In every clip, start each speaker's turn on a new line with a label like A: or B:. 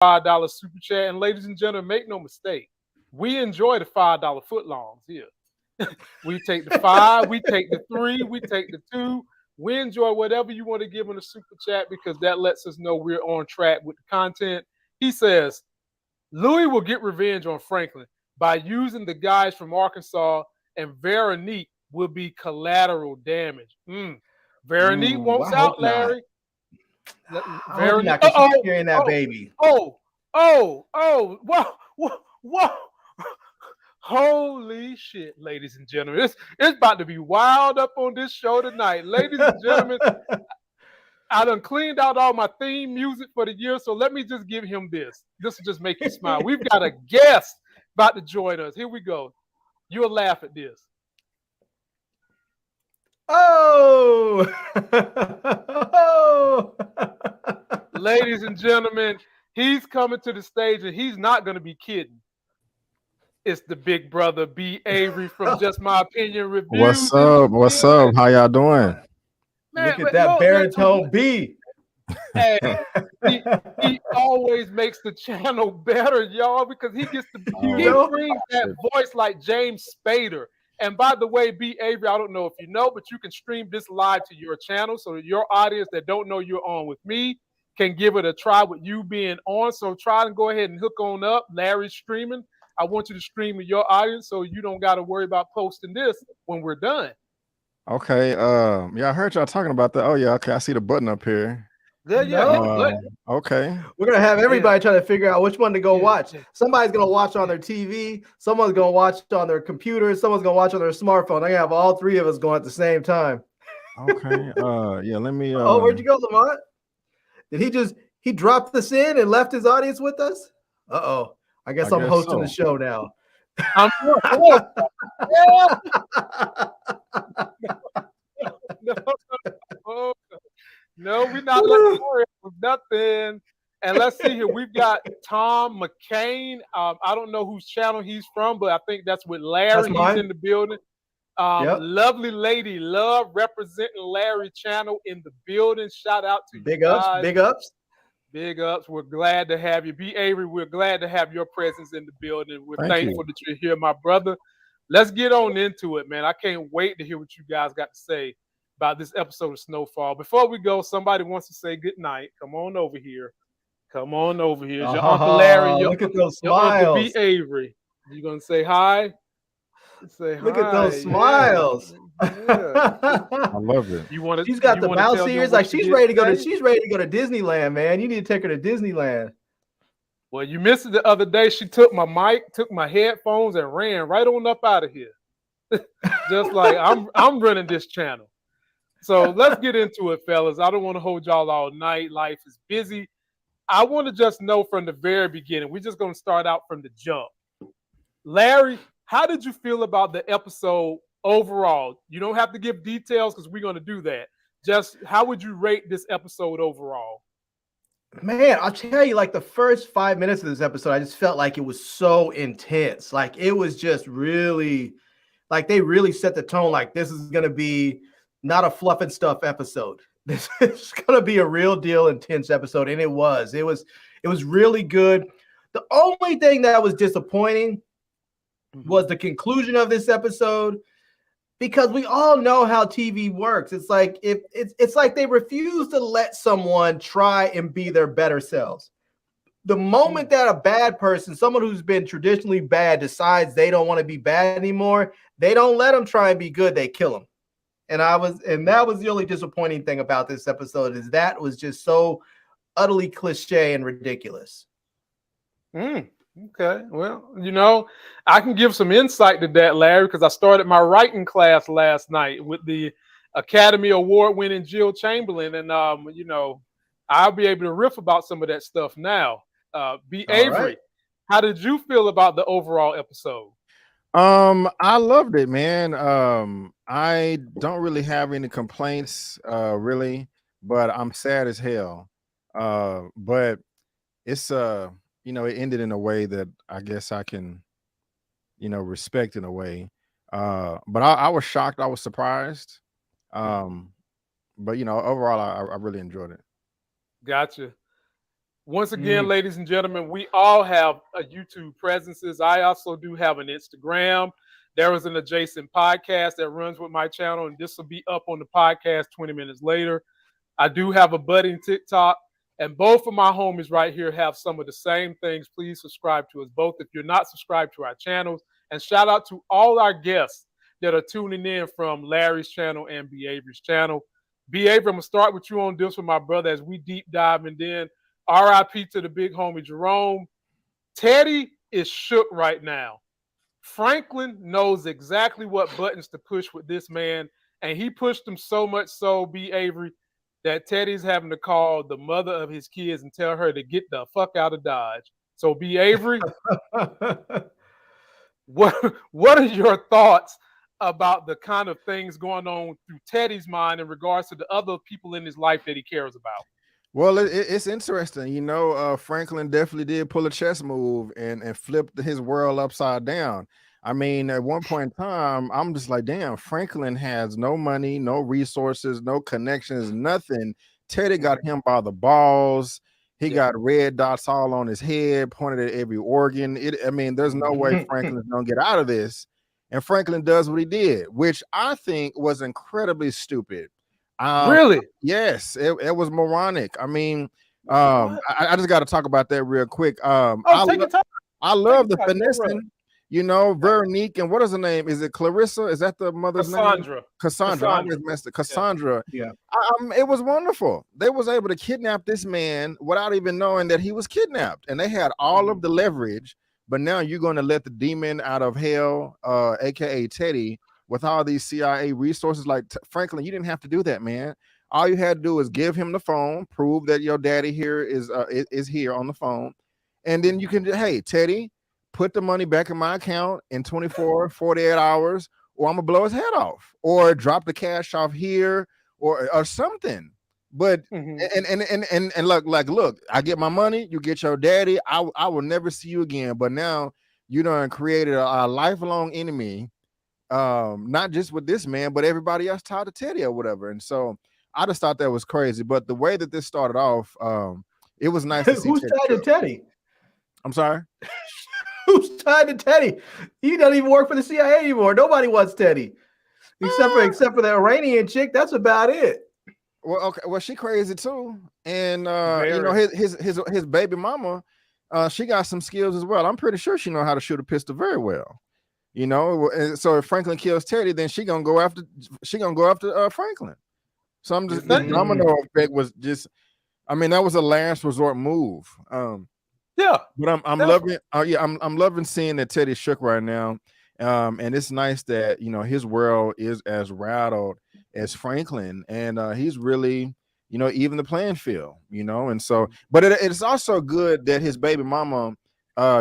A: $5 super chat. And ladies and gentlemen, make no mistake, we enjoy the $5 footlongs here. We take the 5, we take the 3, we take the 2. We enjoy whatever you want to give in the super chat because that lets us know we're on track with the content. He says, Louie will get revenge on Franklin by using the guys from Arkansas, and Veronique will be collateral damage. Veronique wants out, Larry.
B: I hope not, because she's carrying that baby.
A: Whoa. Holy shit, ladies and gentlemen. It's about to be wild up on this show tonight. Ladies and gentlemen, I done cleaned out all my theme music for the year, so let me just give him this. This will just make you smile. We've got a guest about to join us. Here we go. You'll laugh at this.
B: Oh!
A: Ladies and gentlemen, he's coming to the stage, and he's not going to be kidding. It's the big brother, B. Avery, from Just My Opinion Reviews.
C: What's up? How y'all doing?
B: Man, look at that baritone B.
A: Hey, he always makes the channel better, y'all, because he gets to he brings that voice like James Spader. And by the way, B. Avery, I don't know if you know, but you can stream this live to your channel so that your audience that don't know you're on with me can give it a try with you being on. So try and go ahead and hook on up. Larry's streaming. I want you to stream with your audience so you don't got to worry about posting this when we're done.
C: Okay. Yeah, I heard y'all talking about that. Oh, yeah. Okay. I see the button up here.
A: Yeah.
C: Okay.
B: We're going to have everybody trying to figure out which one to go watch. Somebody's going to watch on their TV. Someone's going to watch on their computer. Someone's going to watch on their smartphone. I'm going to have all three of us going at the same time.
C: Okay. Yeah, let me.
B: Oh, where'd you go, Lamont? Did he dropped this in and left his audience with us? Uh-oh. I guess I'm hosting the show now.
A: No, we're not letting worry about nothing. And let's see here. We've got Tom McCain. I don't know whose channel he's from, but I think that's with Larry. He's in the building. Lovely Lady Love representing Larry channel in the building. Shout out to
B: big
A: you
B: ups,
A: guys.
B: big ups.
A: Big ups. We're glad to have you. B. Avery, we're glad to have your presence in the building. We're thankful that you're here, my brother. Let's get on into it, man. I can't wait to hear what you guys got to say about this episode of Snowfall. Before we go, somebody wants to say good night. Come on over here. Come on over here. It's your Uncle Larry.
B: Look at those smiles.
A: Uncle B. Avery. You going to say hi? Say
B: look
A: hi.
B: At those smiles.
A: Yeah.
C: I love it.
B: She's got the bounce ears. Like she's ready to go to Disneyland, man. You need to take her to Disneyland.
A: Well, you missed it the other day. She took my mic, took my headphones, and ran right on up out of here. Just like I'm running this channel. So let's get into it, fellas. I don't want to hold y'all all night. Life is busy. I want to just know from the very beginning. We're just going to start out from the jump. Larry, how did you feel about the episode overall? You don't have to give details because we're going to do that. Just how would you rate this episode overall?
B: Man, I'll tell you, like the first 5 minutes of this episode, I just felt like it was so intense. Like it was just really, like they really set the tone. Like this is going to be not a fluff and stuff episode. This is going to be a real deal intense episode. And it was really good. The only thing that was disappointing was the conclusion of this episode, because we all know how TV works. It's like it's like they refuse to let someone try and be their better selves. The moment that a bad person, someone who's been traditionally bad, decides they don't want to be bad anymore, they don't let them try and be good. They kill them. And that was the only disappointing thing about this episode, is that was just so utterly cliche and ridiculous.
A: Okay, well, I can give some insight to that, Larry, because I started my writing class last night with the Academy Award-winning Jill Chamberlain, and I'll be able to riff about some of that stuff now. B. Avery, how did you feel about the overall episode?
C: I loved it, man. I don't really have any complaints, really, but I'm sad as hell. But it's it ended in a way that I guess I can, respect in a way. But I was shocked. I was surprised. But overall, I really enjoyed it.
A: Gotcha. Once again, ladies and gentlemen, we all have a YouTube presences. I also do have an Instagram. There is an adjacent podcast that runs with my channel, and this will be up on the podcast 20 minutes later. I do have a budding TikTok, and both of my homies right here have some of the same things. Please subscribe to us both if you're not subscribed to our channels. And shout out to all our guests that are tuning in from Larry's channel and B. Avery's channel. B. Avery, I'm going to start with you on this with my brother as we deep dive, and then RIP to the big homie Jerome. Teddy is shook right now. Franklin knows exactly what buttons to push with this man, and he pushed him so much so, B. Avery, that Teddy's having to call the mother of his kids and tell her to get the fuck out of Dodge. So, B. Avery, what are your thoughts about the kind of things going on through Teddy's mind in regards to the other people in his life that he cares about?
C: Well, it's interesting. You know, Franklin definitely did pull a chess move and flipped his world upside down. I mean, at one point in time, I'm just like, damn, Franklin has no money, no resources, no connections, nothing. Teddy got him by the balls. He got red dots all on his head, pointed at every organ. I mean, there's no way Franklin's going to get out of this. And Franklin does what he did, which I think was incredibly stupid.
A: Really?
C: Yes, it was moronic. I mean, I just got to talk about that real quick. I love the finessing, you know, Veronique, and what is her name? Is it Clarissa? Is that the mother's name? Cassandra. I always messed it. Cassandra.
B: Yeah.
C: It was wonderful. They was able to kidnap this man without even knowing that he was kidnapped, and they had all of the leverage. But now you're going to let the demon out of hell, aka Teddy, with all these CIA resources. Like, Franklin, you didn't have to do that, man. All you had to do is give him the phone, prove that your daddy here is here on the phone, and then you can, hey, Teddy, put the money back in my account in 24, 48 hours, or I'm gonna blow his head off, or drop the cash off here, or something. But and look, I get my money, you get your daddy. I will never see you again. But now you done created a lifelong enemy. Not just with this man, but everybody else tied to Teddy or whatever. And so I just thought that was crazy. But the way that this started off, it was nice to see.
B: Who's tied to Teddy?
C: I'm sorry.
B: Who's tied to Teddy? He doesn't even work for the CIA anymore. Nobody wants Teddy, except for the Iranian chick. That's about it.
C: Well, okay. Well, she crazy too, and you know, his baby mama, she got some skills as well. I'm pretty sure she know how to shoot a pistol very well. You know, and so if Franklin kills Teddy, then she gonna go after Franklin. So I'm just, the domino effect was just, I mean, that was a last resort move. But I'm loving, I'm loving seeing that Teddy's shook right now. And it's nice that, you know, his world is as rattled as Franklin, and he's really, you know, even the playing field, you know. And so, but it's also good that his baby mama,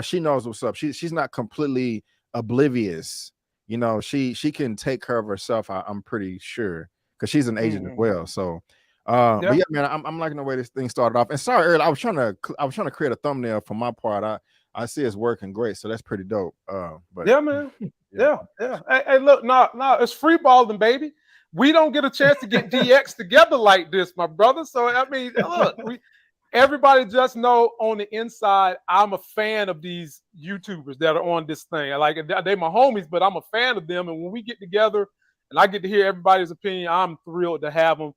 C: she knows what's up. She's not completely oblivious, you know. She can take care of herself, I'm pretty sure, because she's an agent as well. So but yeah, man, I'm liking the way this thing started off. And sorry, earlier, I was trying to create a thumbnail for my part. I see it's working great, so that's pretty dope. But
A: yeah, man. Yeah. Hey, look, no, it's free balling, baby. We don't get a chance to get DX together like this, my brother. So I mean, look, everybody just know on the inside, I'm a fan of these YouTubers that are on this thing. They my homies, but I'm a fan of them. And when we get together and I get to hear everybody's opinion, I'm thrilled to have them.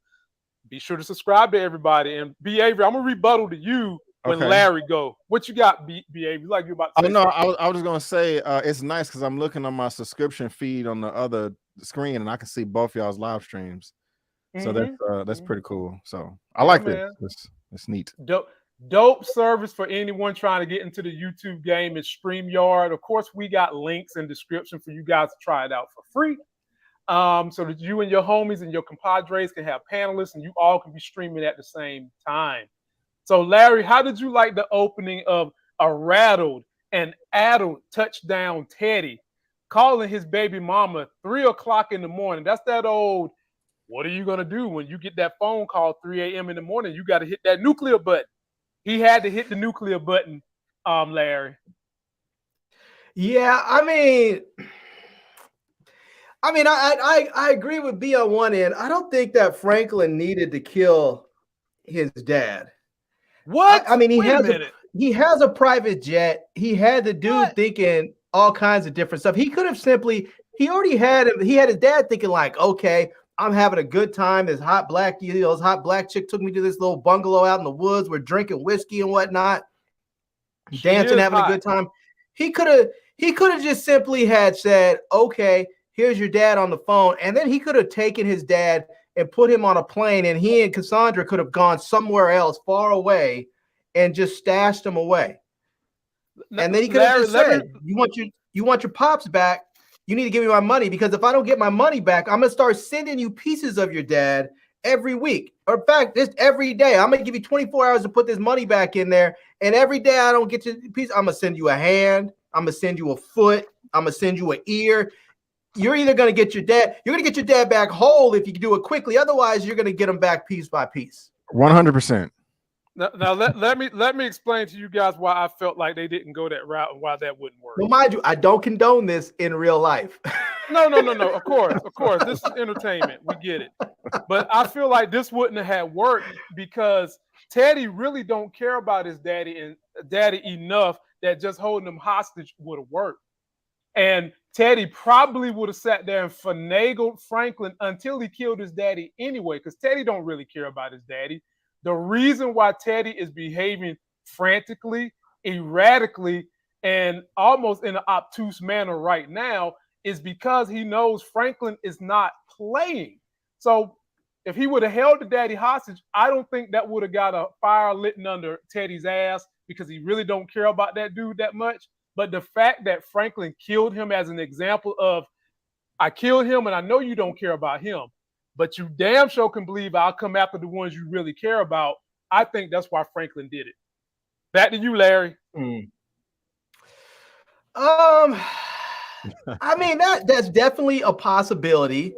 A: Be sure to subscribe to everybody. And B. Avery, I'm gonna rebuttal to you when Larry go. What you got, B. Avery? Like you about to say?
C: Oh no, I was just gonna say it's nice because I'm looking on my subscription feed on the other screen and I can see both y'all's live streams. So that's pretty cool. So I like it. It's neat.
A: Dope service for anyone trying to get into the YouTube game is StreamYard. Of course, we got links in description for you guys to try it out for free. So that you and your homies and your compadres can have panelists and you all can be streaming at the same time. So, Larry, how did you like the opening of a rattled and addled touchdown Teddy calling his baby mama 3 o'clock in the morning? That's that old, what are you going to do when you get that phone call 3 a.m. in the morning? You got to hit that nuclear button. He had to hit the nuclear button, Larry.
B: Yeah, I mean, I agree with B on one end. I don't think that Franklin needed to kill his dad.
A: What?
B: I mean,
A: Wait a minute.
B: he has a private jet. He had the dude
A: What?
B: thinking all kinds of different stuff. He could have simply, he had his dad thinking like, okay, I'm having a good time. This hot black chick took me to this little bungalow out in the woods. We're drinking whiskey and whatnot, dancing, having a good time. He could have just simply had said, okay, here's your dad on the phone. And then he could have taken his dad and put him on a plane, and he and Cassandra could have gone somewhere else far away and just stashed him away. And then he could have just said, you want your pops back, you need to give me my money, because if I don't get my money back, I'm going to start sending you pieces of your dad every week. Or in fact, just every day. I'm going to give you 24 hours to put this money back in there. And every day I don't get your piece, I'm going to send you a hand. I'm going to send you a foot. I'm going to send you an ear. You're either going to get your dad back whole if you do it quickly. Otherwise, you're going to get him back piece by piece.
C: 100%.
A: Now let me explain to you guys why I felt like they didn't go that route and why that wouldn't work.
B: Well, mind you, I don't condone this in real life.
A: No. Of course. This is entertainment. We get it. But I feel like this wouldn't have had worked because Teddy really don't care about his daddy enough that just holding him hostage would have worked. And Teddy probably would have sat there and finagled Franklin until he killed his daddy anyway, because Teddy don't really care about his daddy. The reason why Teddy is behaving frantically, erratically, and almost in an obtuse manner right now is because he knows Franklin is not playing. So if he would have held the daddy hostage, I don't think that would have got a fire lit under Teddy's ass, because he really don't care about that dude that much. But the fact that Franklin killed him as an example of, I killed him and I know you don't care about him, but you damn sure can believe I'll come after the ones you really care about. I think that's why Franklin did it. Back to you, Larry.
B: I mean, that's definitely a possibility.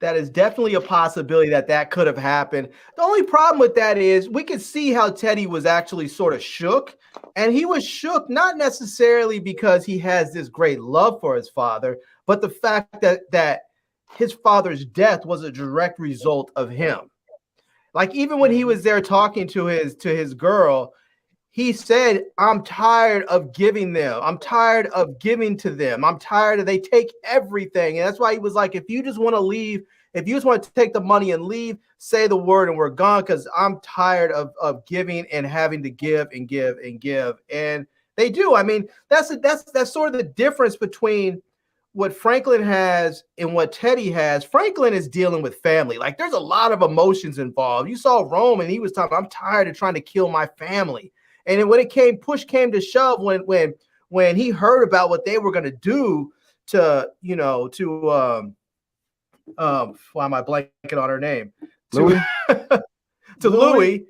B: That is definitely a possibility that could have happened. The only problem with that is we could see how Teddy was actually sort of shook. And he was shook not necessarily because he has this great love for his father, but the fact that his father's death was a direct result of him. Like, even when he was there talking to his girl, he said, I'm tired of giving them. I'm tired of giving to them. I'm tired of, they take everything. And that's why he was like, if you just want to leave, if you just want to take the money and leave, say the word and we're gone, because I'm tired of giving and having to give and give and give. And they do. I mean, that's sort of the difference between what Franklin has and what Teddy has. Franklin is dealing with family. Like, there's a lot of emotions involved. You saw Reuben, he was talking, I'm tired of trying to kill my family. And then when push came to shove, when he heard about what they were going to do to, why am I blanking on her name?
C: Louie?
B: To Louie,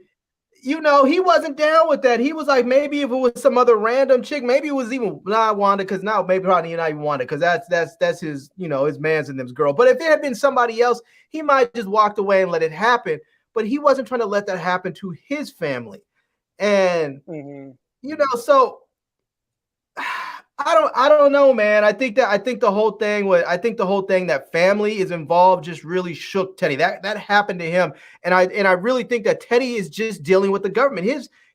B: he wasn't down with that. He was like, maybe if it was some other random chick, maybe it was even not Wanda, because now maybe probably not even Wanda, because that's his, his man's and them's girl. But if it had been somebody else, he might just walked away and let it happen. But he wasn't trying to let that happen to his family. And so I don't know, man. I think the whole thing that family is involved just really shook Teddy. That happened to him, and I really think that Teddy is just dealing with the government.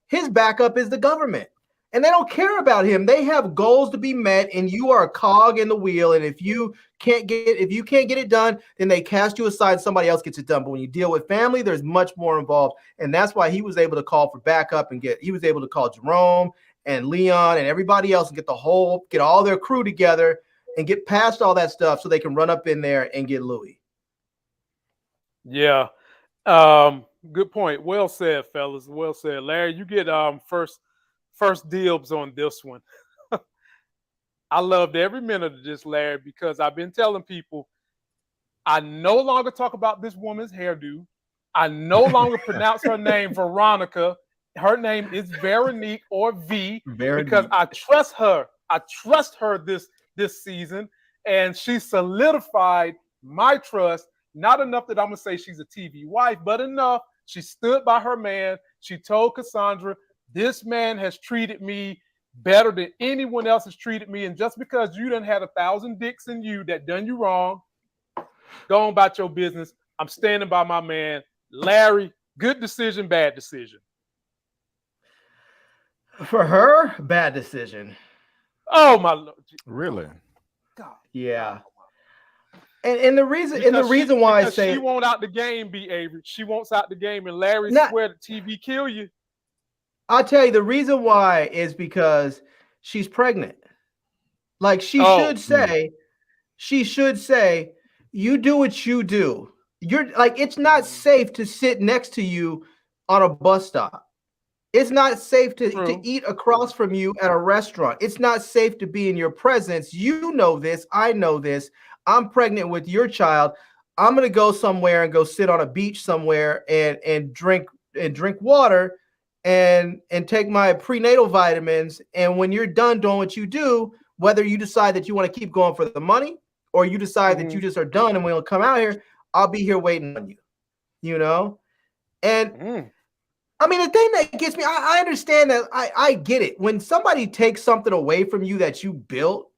B: His backup is the government, and they don't care about him. They have goals to be met, and you are a cog in the wheel. And if you can't get it done, then they cast you aside and somebody else gets it done. But when you deal with family, there's much more involved. And that's why he was able to call for backup and he was able to call Jerome and Leon and everybody else and get all their crew together and get past all that stuff so they can run up in there and get Louie.
A: Yeah. Good point. Well said, fellas. Well said. Larry, you get first dibs on this one. I loved every minute of this, Larry, because I've been telling people I no longer talk about this woman's hairdo. I no longer pronounce her name Veronica. Her name is Veronique or V, because I trust her. I trust her this season, and she solidified my trust. Not enough that I'm going to say she's a TV wife, but enough. She stood by her man. She told Cassandra, this man has treated me better than anyone else has treated me. And just because you done had 1,000 dicks in you that done you wrong, go on about your business. I'm standing by my man. Larry, good decision, bad decision.
B: For her, bad decision.
A: Oh my Lord.
C: Really?
A: God.
B: Yeah. And the reason why I say
A: she won't out the game, B. Avery. She wants out the game, and Larry
B: Not-
A: swear the TV kill you.
B: I'll tell you the reason why is because she's pregnant. Like she should say, you do what you do. You're like, it's not safe to sit next to you on a bus stop. It's not safe to eat across from you at a restaurant. It's not safe to be in your presence. You know this. I know this. I'm pregnant with your child. I'm gonna go somewhere and go sit on a beach somewhere and drink water and take my prenatal vitamins. And when you're done doing what you do, whether you decide that you want to keep going for the money or you decide that you just are done and we'll come out here, I'll be here waiting on you. You know, and. I mean, the thing that gets me, I understand that. I get it. When somebody takes something away from you that you built,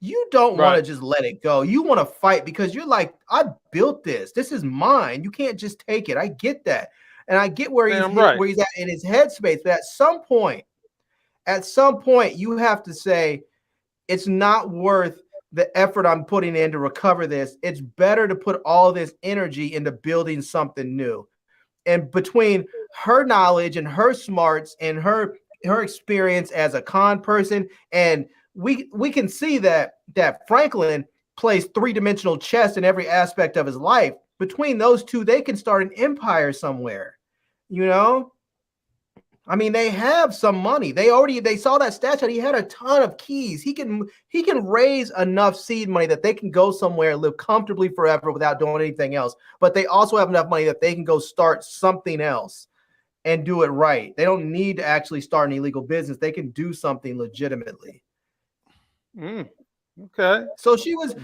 B: you don't want to just let it go. You want to fight because you're like, I built this. This is mine. You can't just take it. I get that. And I get where he's at in his headspace. But at some point, you have to say, it's not worth the effort I'm putting in to recover this. It's better to put all this energy into building something new. And between her knowledge and her smarts and her experience as a con person, and we can see that Franklin plays three-dimensional chess in every aspect of his life. Between those two, they can start an empire somewhere. You know, I mean, they have some money. They saw that statue. He had a ton of keys. He can raise enough seed money that they can go somewhere and live comfortably forever without doing anything else. But they also have enough money that they can go start something else and do it right. They don't need to actually start an illegal business. They can do something legitimately.
A: Okay.
B: So she should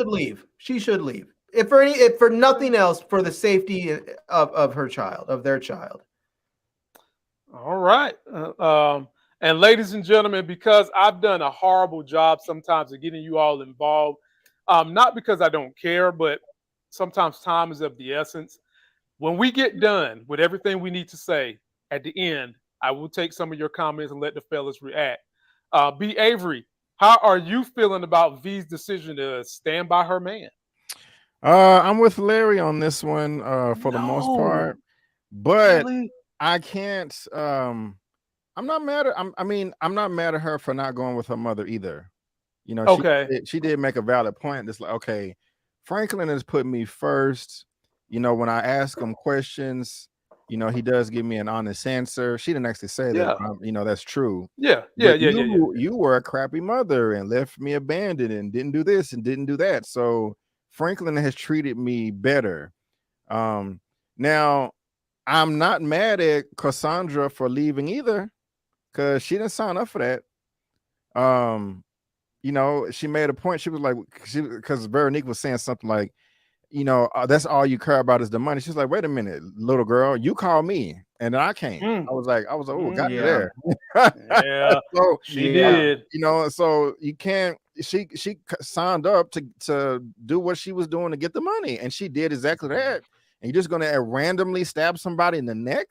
B: leave. She should leave. If for nothing else, for the safety of her child, of their child.
A: All right. And ladies and gentlemen, because I've done a horrible job sometimes of getting you all involved, not because I don't care, but sometimes time is of the essence. When we get done with everything we need to say at the end, I will take some of your comments and let the fellas react. B. Avery, how are you feeling about V's decision to stand by her man?
C: I'm with Larry on this one for the most part, but really? I can't. I'm not mad at. I'm not mad at her for not going with her mother either. You know, she did make a valid point. It's like, okay, Franklin has put me first. You know, when I ask him questions, you know, he does give me an honest answer. She didn't actually say that. You know, that's true. You were a crappy mother and left me abandoned and didn't do this and didn't do that. So Franklin has treated me better. Now, I'm not mad at Cassandra for leaving either, because she didn't sign up for that. You know, she made a point. She was like, because Veronique was saying something like, you know, that's all you care about is the money. She's like, wait a minute, little girl, you called me and then I came. I was like, oh, got you there.
A: Yeah, so she did.
C: You know, so you can't. She signed up to do what she was doing to get the money, and she did exactly that. And you're just gonna randomly stab somebody in the neck?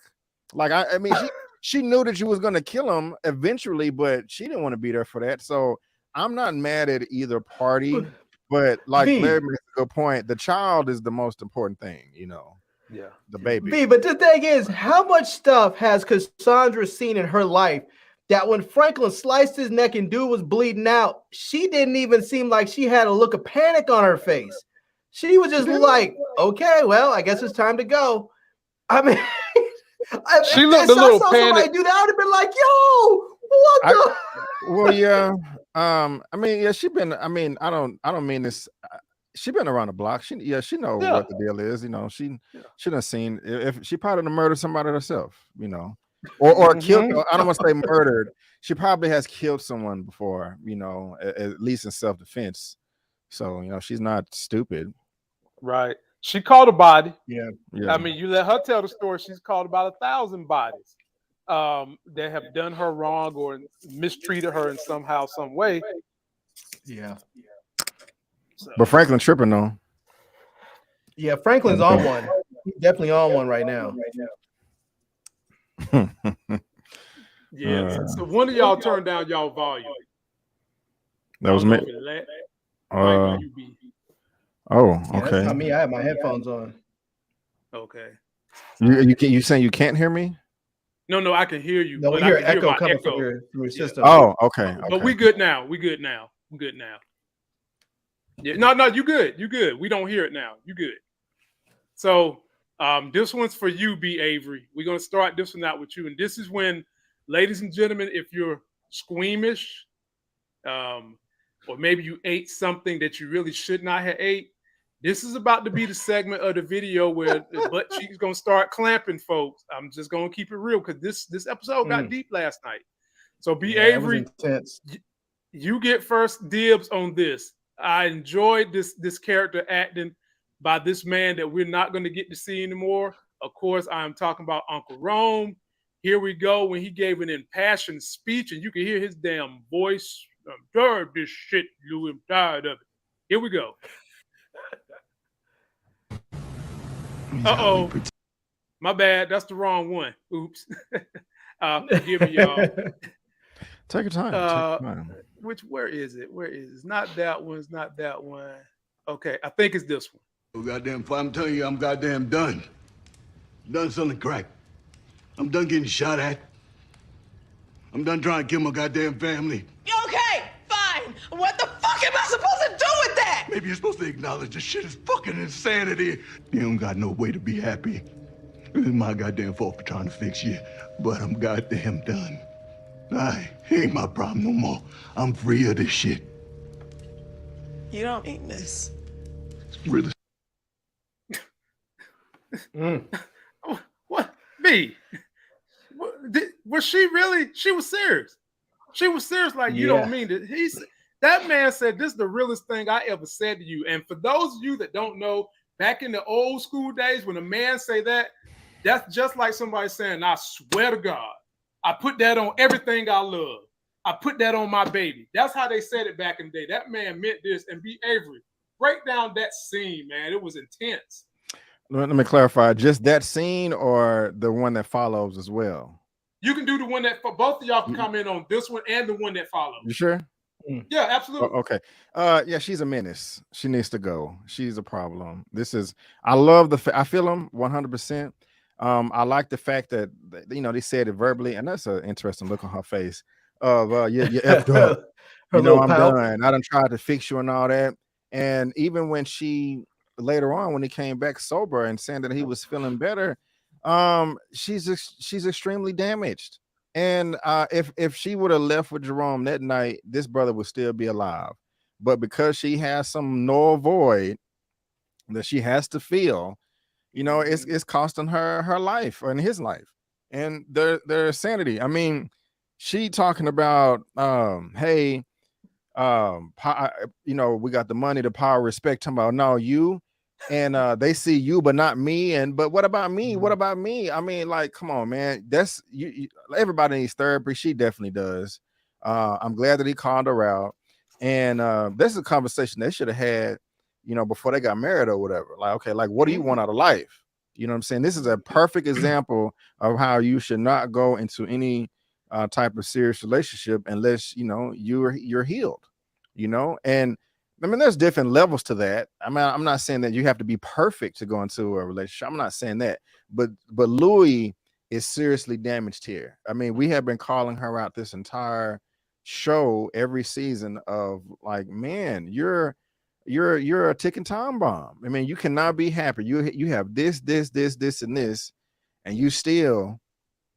C: Like, I mean, she knew that you was gonna kill him eventually, but she didn't want to be there for that. So I'm not mad at either party, but like Larry makes a good point. The child is the most important thing, you know.
A: Yeah,
C: the baby.
B: But the thing is, how much stuff has Cassandra seen in her life that when Franklin sliced his neck and dude was bleeding out, she didn't even seem like she had a look of panic on her face. She was just like, okay, well, I guess it's time to go. I mean,
A: she looked a little panic.
B: Do that, I would have been like, yo, what the?
C: Well, yeah. I mean, yeah, she been. I mean, I don't mean this. She been around the block. She know what the deal is. You know, she done seen if she probably done murdered somebody herself. You know, or killed. I don't want to say murdered. She probably has killed someone before. You know, at least in self-defense. So you know, she's not stupid.
A: Right. She caught a body.
C: Yeah.
A: I mean, you let her tell the story. She's caught about 1,000 bodies that have done her wrong or mistreated her in somehow, some way.
B: Yeah.
C: So. But Franklin tripping though.
B: Yeah, Franklin's on one. He's definitely on one right now.
A: Yeah. So one of y'all turn down y'all volume.
C: That was me.
A: Might be you be.
C: Oh,
B: Yeah, that's
C: okay.
B: not me. I have my headphones on.
A: Okay.
C: You saying you can't hear me?
A: No, I can hear you.
B: No,
A: but
B: we hear
A: I can
B: echo
A: my
B: coming
A: echo.
B: from your system.
C: Oh, okay.
A: But we good now. We good now. Yeah. No, you good. You good. We don't hear it now. You good. So this one's for you, B. Avery. We're gonna start this one out with you. And this is when, ladies and gentlemen, if you're squeamish, or maybe you ate something that you really should not have ate, this is about to be the segment of the video where the butt cheek's gonna start clamping, folks. I'm just gonna keep it real because this episode got deep last night. So B. Avery,
B: it was intense.
A: You get first dibs on this. I enjoyed this character acting by this man that we're not going to get to see anymore. Of course, I'm talking about Uncle Rome. Here we go when he gave an impassioned speech, and you can hear his damn voice. I'm tired of this shit, Louie. I'm tired of it. Here we go. Uh-oh. My bad. That's the wrong one. Oops. Forgive me, y'all.
C: Take your time.
A: Where is it? It's not that one. It's not that one. Okay, I think it's this one.
D: Oh, goddamn, I'm telling you, I'm goddamn done. Done selling crack. I'm done getting shot at. I'm done trying to kill my goddamn family.
E: Okay, fine. What the fuck am I supposed to do with that?
D: Maybe you're supposed to acknowledge this shit is fucking insanity. You don't got no way to be happy. It's my goddamn fault for trying to fix you, but I'm goddamn done. Ain't my problem no more. I'm free of this shit.
E: You don't mean this.
D: It's really.
A: What? B? Was she really? She was serious. She was serious. Like, you don't mean it. That man said, this is the realest thing I ever said to you. And for those of you that don't know, back in the old school days, when a man say that, that's just like somebody saying, I swear to God, I put that on everything I love. I put that on my baby. That's how they said it back in the day. That man meant this. And B. Avery, break down that scene, man. It was intense.
C: Let me clarify. Just that scene or the one that follows as well?
A: You can do the one that, for both of y'all can comment on this one and the one that follows.
C: You sure?
A: Yeah, absolutely.
C: Okay. Yeah, she's a menace. She needs to go. She's a problem. I love I feel him 100%. I like the fact that, they said it verbally, and that's an interesting look on her face of, you effed up. I'm done. I done tried to fix you and all that. And even when later on, when he came back sober and saying that he was feeling better, she's extremely damaged. And if she would have left with Jerome that night, this brother would still be alive. But because she has some null void that she has to fill, it's costing her life and his life and their sanity. I mean, she talking about, hey, we got the money, the power, respect. Talking about, no, you and they see you but not me. But what about me? What about me? I mean, like, come on, man. That's you everybody needs therapy. She definitely does. I'm glad that he called her out, and this is a conversation they should have had, before they got married or whatever. Like, okay, like, what do you want out of life? You know what I'm saying? This is a perfect example of how you should not go into any type of serious relationship unless you're healed, and I mean, there's different levels to that. I mean, I'm not saying that you have to be perfect to go into a relationship. I'm not saying that, but Louie is seriously damaged here. I mean, we have been calling her out this entire show, every season, of like, man, you're a ticking time bomb. I mean, you cannot be happy. You have this, and this, and you still,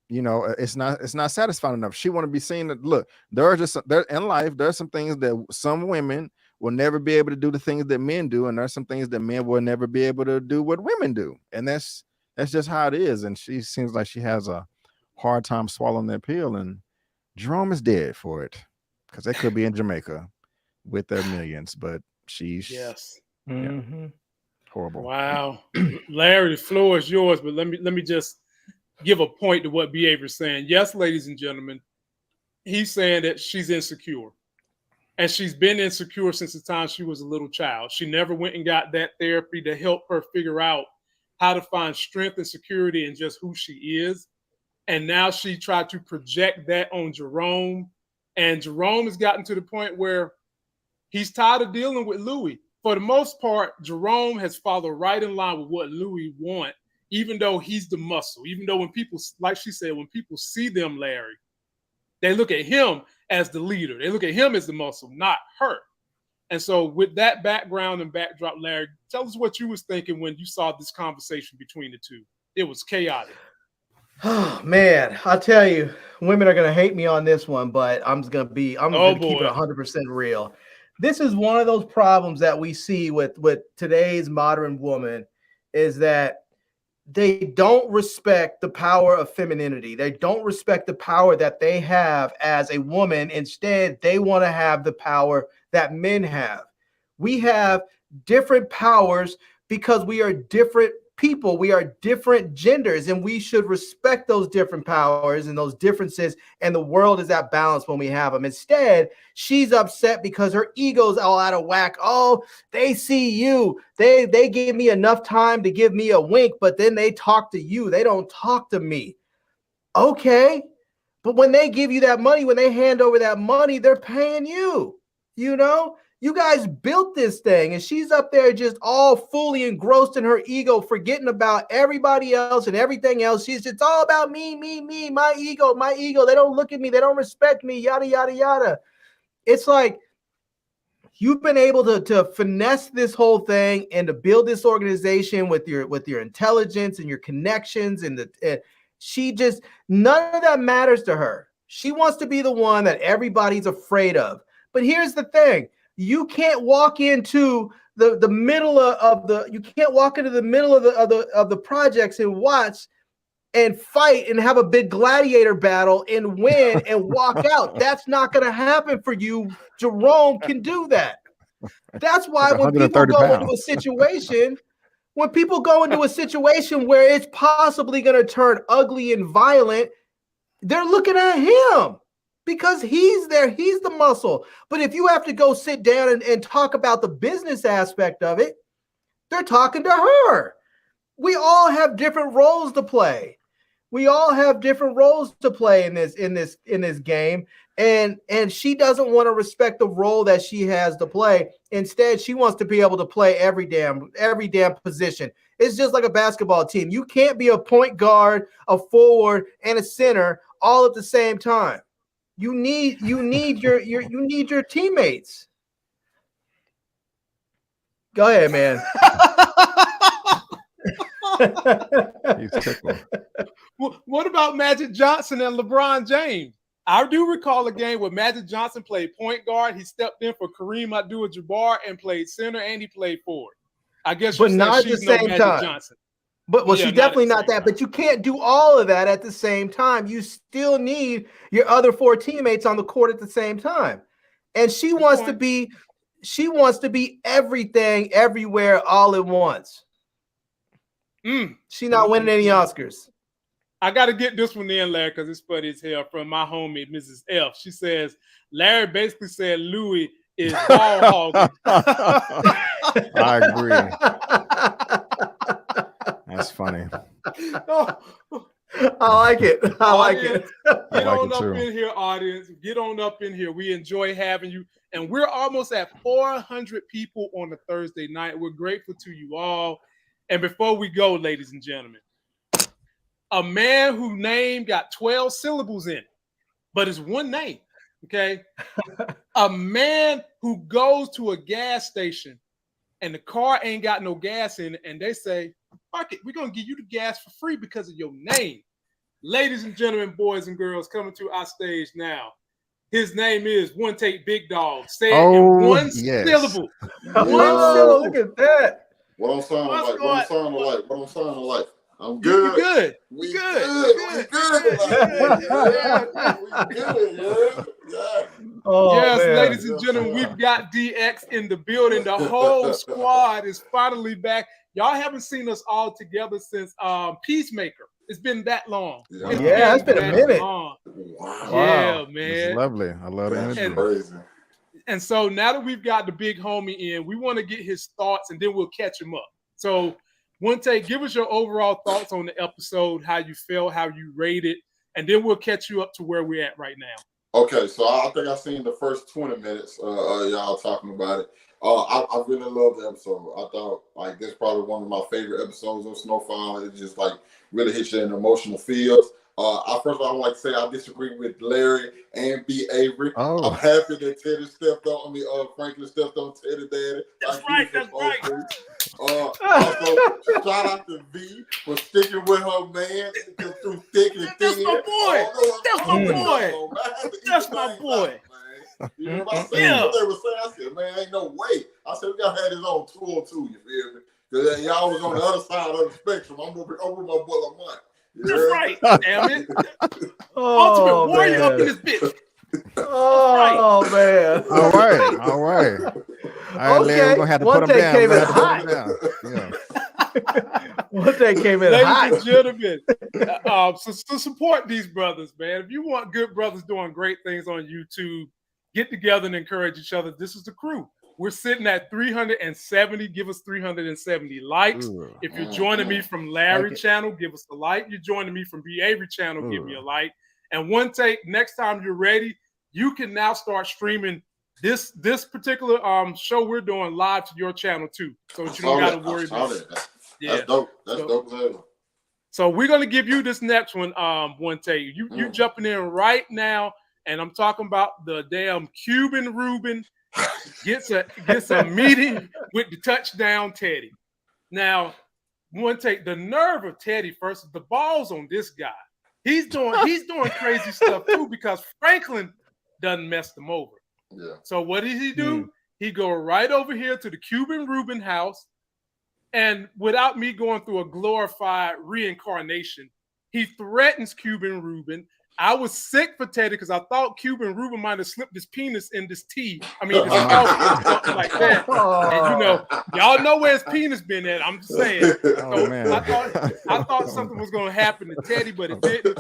C: it's not satisfying enough. She want to be seen that, look, there in life, there are some things that some women will never be able to do, the things that men do, and there's some things that men will never be able to do what women do, and that's just how it is. And she seems like she has a hard time swallowing that pill, and Jerome is dead for it, because they could be in Jamaica with their millions, but she's horrible.
A: Wow. Larry, the floor is yours, but let me just give a point to what B. Avery's saying. Yes, ladies and gentlemen, he's saying that she's insecure. And she's been insecure since the time she was a little child. She never went and got that therapy to help her figure out how to find strength and security in just who she is. And now she tried to project that on Jerome. And Jerome has gotten to the point where he's tired of dealing with Louie. For the most part, Jerome has followed right in line with what Louie wants, even though he's the muscle. Even though when people, like she said, when people see them, Larry, they look at him as the leader. They look at him as the muscle, not her. And so with that background and backdrop, Larry, tell us what you was thinking when you saw this conversation between the two. It was chaotic.
B: Oh man, I'll tell you, women are gonna hate me on this one, but I'm gonna keep it 100% real. This is one of those problems that we see with today's modern woman, is that they don't respect the power of femininity. They don't respect the power that they have as a woman. Instead, they want to have the power that men have. We have different powers because we are different people. We are different genders, and we should respect those different powers and those differences. And the world is at balance when we have them. Instead, she's upset because her ego's all out of whack. Oh, they see you. They give me enough time to give me a wink, but then they talk to you. They don't talk to me. Okay. But when they give you that money, when they hand over that money, they're paying you. You know? You guys built this thing, and she's up there just all fully engrossed in her ego, forgetting about everybody else and everything else. It's all about me, my ego. They don't look at me. They don't respect me, yada, yada, yada. It's like you've been able to finesse this whole thing and to build this organization with your intelligence and your connections. And she just, none of that matters to her. She wants to be the one that everybody's afraid of. But here's the thing. You can't walk into the middle of the projects and watch and fight and have a big gladiator battle and win and walk out. That's not going to happen for you. Jerome can do that. That's why when people go into a situation, where it's possibly going to turn ugly and violent, they're looking at him. Because he's there, he's the muscle. But if you have to go sit down and talk about the business aspect of it, they're talking to her. We all have different roles to play. In this game. And she doesn't want to respect the role that she has to play. Instead, she wants to be able to play every damn position. It's just like a basketball team. You can't be a point guard, a forward, and a center all at the same time. You need your teammates. Go ahead, man.
C: He's tickled.
A: What about Magic Johnson and LeBron James? I do recall a game where Magic Johnson played point guard. He stepped in for Kareem Abdul-Jabbar and played center, and he played forward. I guess,
B: but not at the same time.
A: Johnson.
B: But she's definitely not that. But you can't do all of that at the same time. You still need your other four teammates on the court at the same time. And she wants to be everything, everywhere, all at once. She's not winning any Oscars.
A: I got to get this one in, Larry, because it's funny as hell, from my homie, Mrs. F. She says, Larry basically said Louie is ball hogging.
C: I agree. That's funny.
B: I like it. Get
A: on up in here, audience. Get on up in here. We enjoy having you. And we're almost at 400 people on a Thursday night. We're grateful to you all. And before we go, ladies and gentlemen, a man whose name got 12 syllables in it, but it's one name, okay? A man who goes to a gas station and the car ain't got no gas in it, and they say, fuck it, we're going to give you the gas for free because of your name. Ladies and gentlemen, boys and girls, coming to our stage now. His name is One Take Big Dog. Say it in one syllable. One syllable.
B: Look at that.
F: What I'm sounding like. I'm good.
A: You good.
F: We
A: good.
F: Yeah.
B: Oh,
A: yes,
B: man.
A: Ladies and gentlemen, we've got DX in the building. The whole squad is finally back. Y'all haven't seen us all together since Peacemaker. It's been that long.
B: Yeah, it's been a minute.
F: Wow.
A: Yeah, man.
C: It's lovely. I love the energy.
F: Crazy.
A: And so now that we've got the big homie in, we want to get his thoughts, and then we'll catch him up. So, One Take, give us your overall thoughts on the episode, how you felt, how you rated, and then we'll catch you up to where we're at right now.
F: Okay, so I think I've seen the first 20 minutes. Y'all talking about it. I really love the episode. I thought like this is probably one of my favorite episodes of Snowfall. It just like really hits you in emotional feels. First of all, I would like to say I disagree with Larry and B. Avery.
C: Oh.
F: I'm happy that Teddy stepped on me. Franklin stepped on Teddy Daddy.
A: That's right. That's right.
F: Also, shout out to V for sticking with her man through thick and thin.
A: That's my boy. That's my boy. That's my boy.
F: You know what I'm saying? What they were saying, I said, man, ain't no way. I said, we got to have his own tour too, you feel me? Because y'all was on the other side of the spectrum. I'm over my boy Lamont.
A: That's right. Damn it. Ultimate warrior up in this bitch.
B: Oh, man.
C: All right. All right, Larry, we're going to have to put him down.
B: Came in hot.
C: Yeah.
B: One day came in
A: Ladies
B: hot.
A: and gentlemen, so support these brothers, man. If you want good brothers doing great things on YouTube, get together and encourage each other. This is the crew. We're sitting at 370. Give us 370 likes.
C: Ooh.
A: If you're joining me from Larry channel, give us a like. You're joining me from B. Avery channel, give me a like. And one take, next time you're ready, you can now start streaming this particular show we're doing live to your channel too. So you don't got to worry about it.
F: That's dope. That's dope as hell.
A: So we're gonna give you this next one, one take. You jumping in right now, and I'm talking about the damn Cuban Reuben gets a meeting with the touchdown Teddy. Now, one take, the nerve of Teddy first, the balls on this guy. He's doing crazy stuff too because Franklin doesn't mess them over.
F: Yeah.
A: So what did he do? He go right over here to the Cuban Reuben house, and without me going through a glorified reincarnation, he threatens Cuban Reuben. I was sick for Teddy because I thought Cuban Reuben might have slipped his penis in this tea. I mean, this something like that. And y'all know where his penis been at. I'm just saying. So
C: man.
A: I thought something was going to happen to Teddy, but it didn't.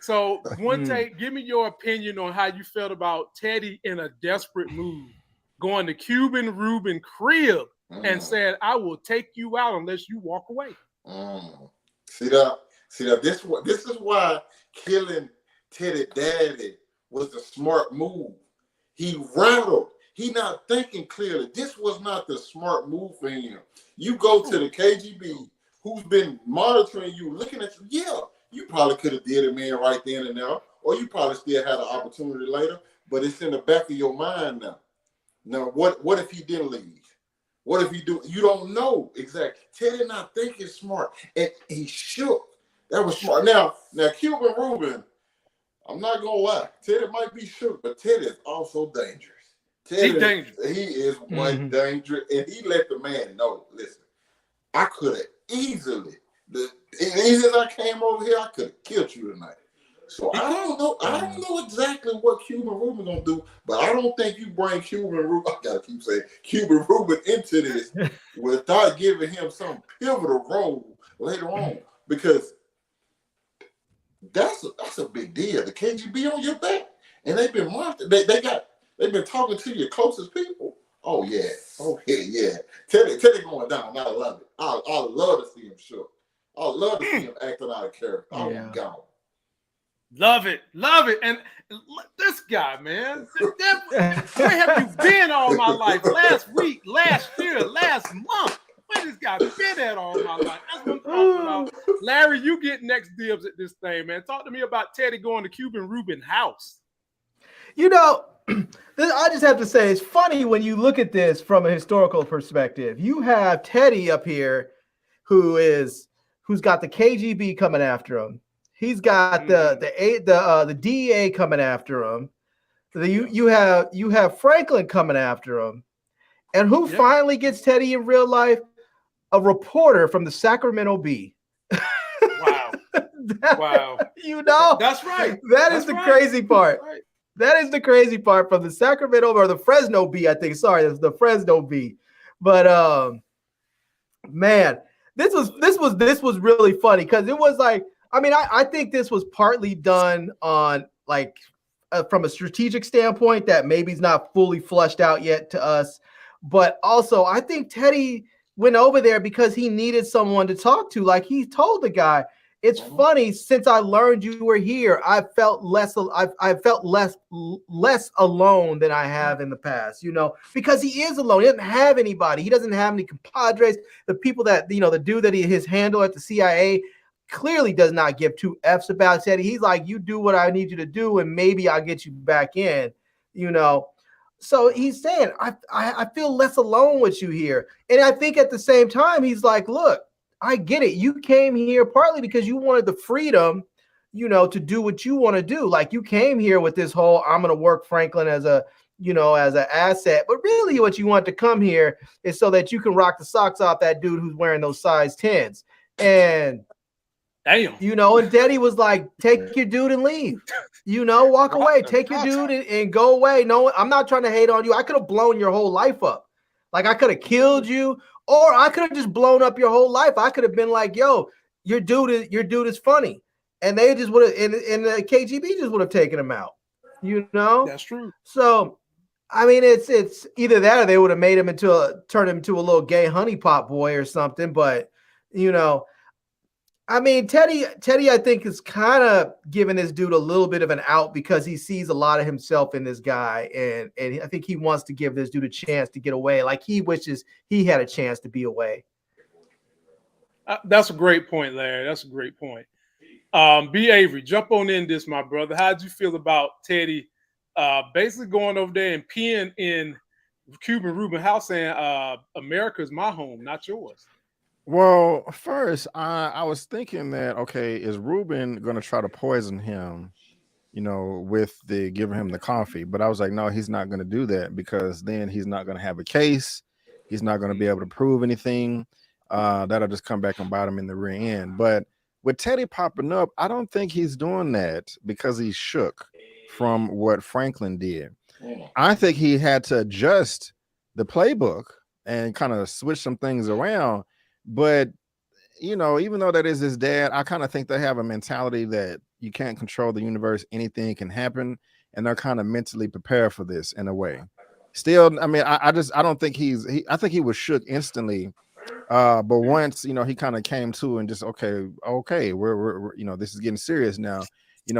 A: So one take, give me your opinion on how you felt about Teddy in a desperate move, going to Cuban Reuben crib and saying, "I will take you out unless you walk away."
F: See that? This is why killing Teddy Daddy was the smart move. He rattled. He not thinking clearly. This was not the smart move for him. You go to the KGB, who's been monitoring you, looking at you. Yeah, you probably could have did it, man, right then and there, or you probably still had an opportunity later. But it's in the back of your mind now. Now, what if he didn't leave? What if he do? You don't know exactly. Teddy not thinking smart, and he shook. That was smart. Now Cuban Reuben, I'm not gonna lie. Teddy might be shook, but Teddy is also dangerous. Teddy,
A: dangerous.
F: He is one dangerous, and he let the man know. Listen, I could have easily. As easy as I came over here, I could have killed you tonight. So I don't know. I don't know exactly what Cuban Reuben gonna do, but I don't think you bring Cuban Reuben. I gotta keep saying Cuban Reuben into this without giving him some pivotal role later on, because that's a big deal. The KGB on your back, and they've been monitoring. They've been talking to your closest people. Oh yeah. Teddy going down. I love it. I love to see him shook. I love to see him acting out of character. Oh my God.
A: Love it. And this guy, man, where have you been all my life? Last week, last year, last month. Where this guy been at all my life? That's what I'm talking about. Larry, you get next dibs at this thing, man. Talk to me about Teddy going to Cuban Reuben house.
B: You know, I just have to say, it's funny when you look at this from a historical perspective. You have Teddy up here who's got the KGB coming after him. He's got the DEA coming after him. You have Franklin coming after him. And who finally gets Teddy in real life? A reporter from the Sacramento Bee.
A: Wow. Wow.
B: You know?
A: That's right.
B: That's the crazy part. Right. That is the crazy part from the Sacramento or the Fresno Bee, I think. Sorry, it's the Fresno Bee. But man, this was really funny because it was like, I mean, I think this was partly done on like from a strategic standpoint that maybe is not fully flushed out yet to us. But also, I think Teddy went over there because he needed someone to talk to. Like he told the guy, It's funny, since I learned you were here, I felt less alone than I have in the past, because he is alone. He doesn't have anybody. He doesn't have any compadres. The people that, the dude that his handle at the CIA clearly does not give two F's about Teddy. He's like, you do what I need you to do, and maybe I'll get you back in, So he's saying, I feel less alone with you here. And I think at the same time, he's like, look, I get it. You came here partly because you wanted the freedom, to do what you want to do. Like, you came here with this whole, I'm going to work Franklin as an asset. But really what you want to come here is so that you can rock the socks off that dude who's wearing those size 10s. And,
A: damn,
B: and Teddy was like, take your dude and leave, walk away, take your dude and go away. No, I'm not trying to hate on you. I could have blown your whole life up. Like, I could have killed you. Or I could have just blown up your whole life. I could have been like, yo, your dude is funny. And they just would have, and the KGB just would have taken him out,
A: That's true.
B: So, I mean, it's either that or they would have made him turned him into a little gay honeypot boy or something. But, I mean, Teddy, I think, is kind of giving this dude a little bit of an out because he sees a lot of himself in this guy. And I think he wants to give this dude a chance to get away. Like, he wishes he had a chance to be away.
A: That's a great point, Larry. That's a great point. B. Avery, jump on in this, my brother. How'd you feel about Teddy basically going over there and peeing in Cuban Reuben house saying, America's my home, not yours?
C: Well, first, I was thinking that, okay, is Reuben going to try to poison him, with giving him the coffee? But I was like, no, he's not going to do that, because then he's not going to have a case. He's not going to be able to prove anything. That'll just come back and bite him in the rear end. But with Teddy popping up, I don't think he's doing that because he's shook from what Franklin did. I think he had to adjust the playbook and kind of switch some things around. But, even though that is his dad, I kind of think they have a mentality that you can't control the universe. Anything can happen. And they're kind of mentally prepared for this in a way. Still, I mean, I don't think I think he was shook instantly. But once, he kind of came to and just, okay, we're this is getting serious now.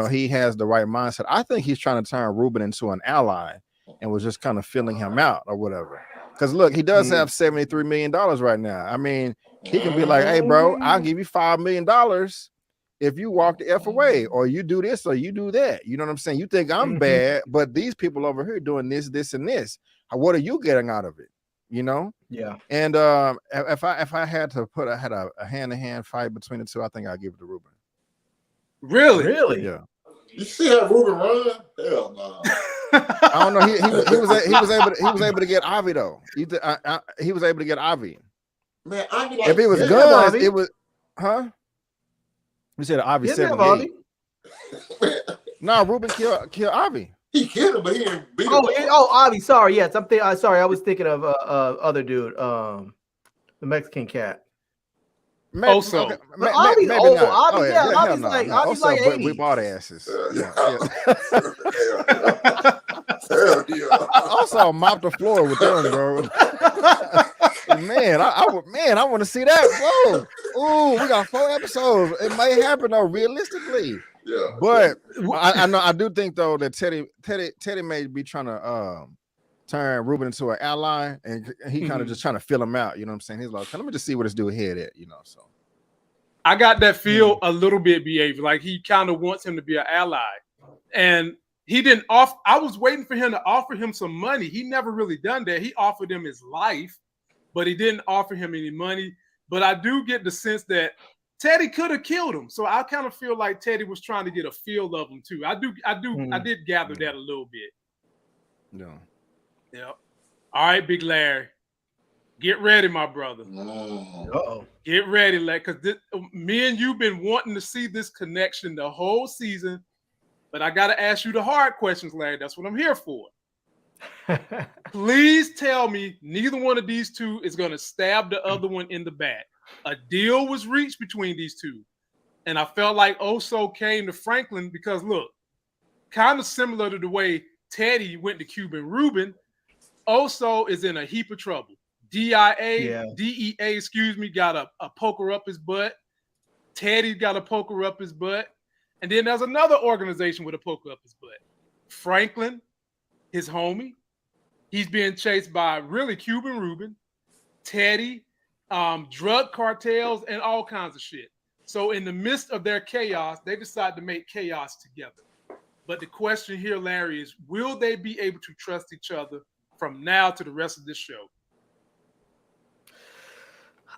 C: He has the right mindset. I think he's trying to turn Reuben into an ally and was just kind of filling him out or whatever. Because look, he does have $73 million right now. I mean, he can be like, hey, bro, I'll give you $5 million if you walk the F away, or you do this, or you do that. You know what I'm saying? You think I'm bad, but these people over here doing this, this, and this. What are you getting out of it?
B: Yeah.
C: And if I had to put a hand-to-hand fight between the two, I think I'd give it to Reuben.
A: Really?
C: Yeah.
F: You see how Reuben run? Hell no.
C: I don't know. He was able to get Avi though. He was able to get Avi.
F: Man, Avi,
C: if it was guns, it was, huh? You said Avi 78. No, Reuben killed Avi.
F: He killed him, but he didn't beat him.
B: Avi. Sorry, yes. Sorry, I was thinking of other dude, the Mexican cat.
A: Avi's
B: like 80.
C: We bought asses. Also mop the floor with them, bro. I want to see that. Whoa, we got 4 episodes. It may happen though, realistically.
F: Yeah,
C: but I do think though that Teddy may be trying to turn Reuben into an ally, and he kind of just trying to fill him out. You know what I'm saying? He's like, let me just see what this dude head at. So
A: I got that feel a little bit, behavior like he kind of wants him to be an ally, and he didn't offer. I was waiting for him to offer him some money. He never really done that. He offered him his life, but he didn't offer him any money. But I do get the sense that Teddy could have killed him. So I kind of feel like Teddy was trying to get a feel of him too. I did gather that a little bit.
C: No.
A: Yeah. All right, Big Larry. Get ready, my brother.
B: Uh-oh.
A: Get ready, Larry, because me and you've been wanting to see this connection the whole season. But I got to ask you the hard questions, Larry. That's what I'm here for. Please tell me neither one of these two is going to stab the other one in the back. A deal was reached between these two. And I felt like Oso came to Franklin because, look, kind of similar to the way Teddy went to Cuban Reuben, Oso is in a heap of trouble. DEA, got a poker up his butt. Teddy's got a poker up his butt. And then there's another organization with a poker up his butt. Franklin, his homie, he's being chased by really Cuban Reuben, Teddy, drug cartels, and all kinds of shit. So in the midst of their chaos, they decide to make chaos together. But the question here, Larry, is will they be able to trust each other from now to the rest of this show?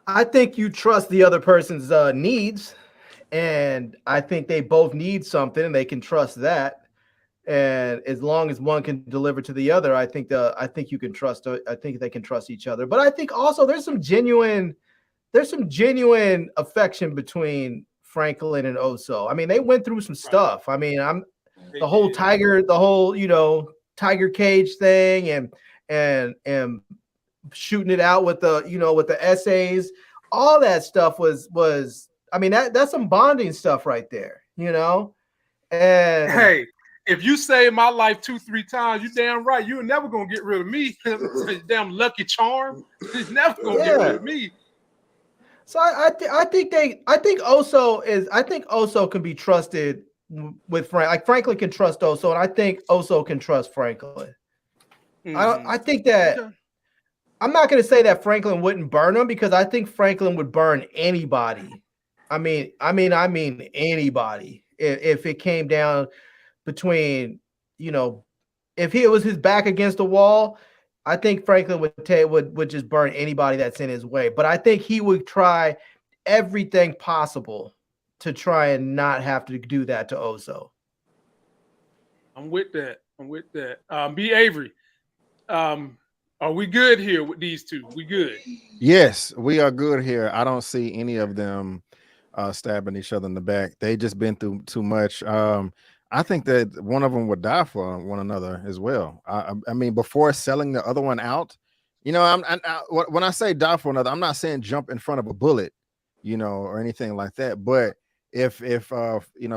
B: I think you trust the other person's needs, and I think they both need something, and they can trust that. And as long as one can deliver to the other, I think you can trust. I think they can trust each other. But I think also there's some genuine affection between Franklin and Oso. I mean, they went through some stuff. I mean, the whole tiger cage thing, and shooting it out with the essays, all that stuff was. I mean, that's some bonding stuff right there, And
A: hey, if you save my life 2-3 times, you damn right. You're never gonna get rid of me. Damn Lucky Charm. You're never gonna get rid of me.
B: So I think Oso can be trusted with Frank. Like Franklin can trust Oso, and I think Oso can trust Franklin. Mm-hmm. I think that I'm not going to say that Franklin wouldn't burn him, because I think Franklin would burn anybody. I mean anybody if it came down between, if it was his back against the wall, I think Franklin would just burn anybody that's in his way. But I think he would try everything possible to try and not have to do that to Oso.
A: I'm with that. B. Avery, are we good here with these two? We good?
C: Yes, we are good here. I don't see any of them stabbing each other in the back. They just been through too much. I think that one of them would die for one another as well. I mean, before selling the other one out, when I say die for another, I'm not saying jump in front of a bullet, or anything like that. But if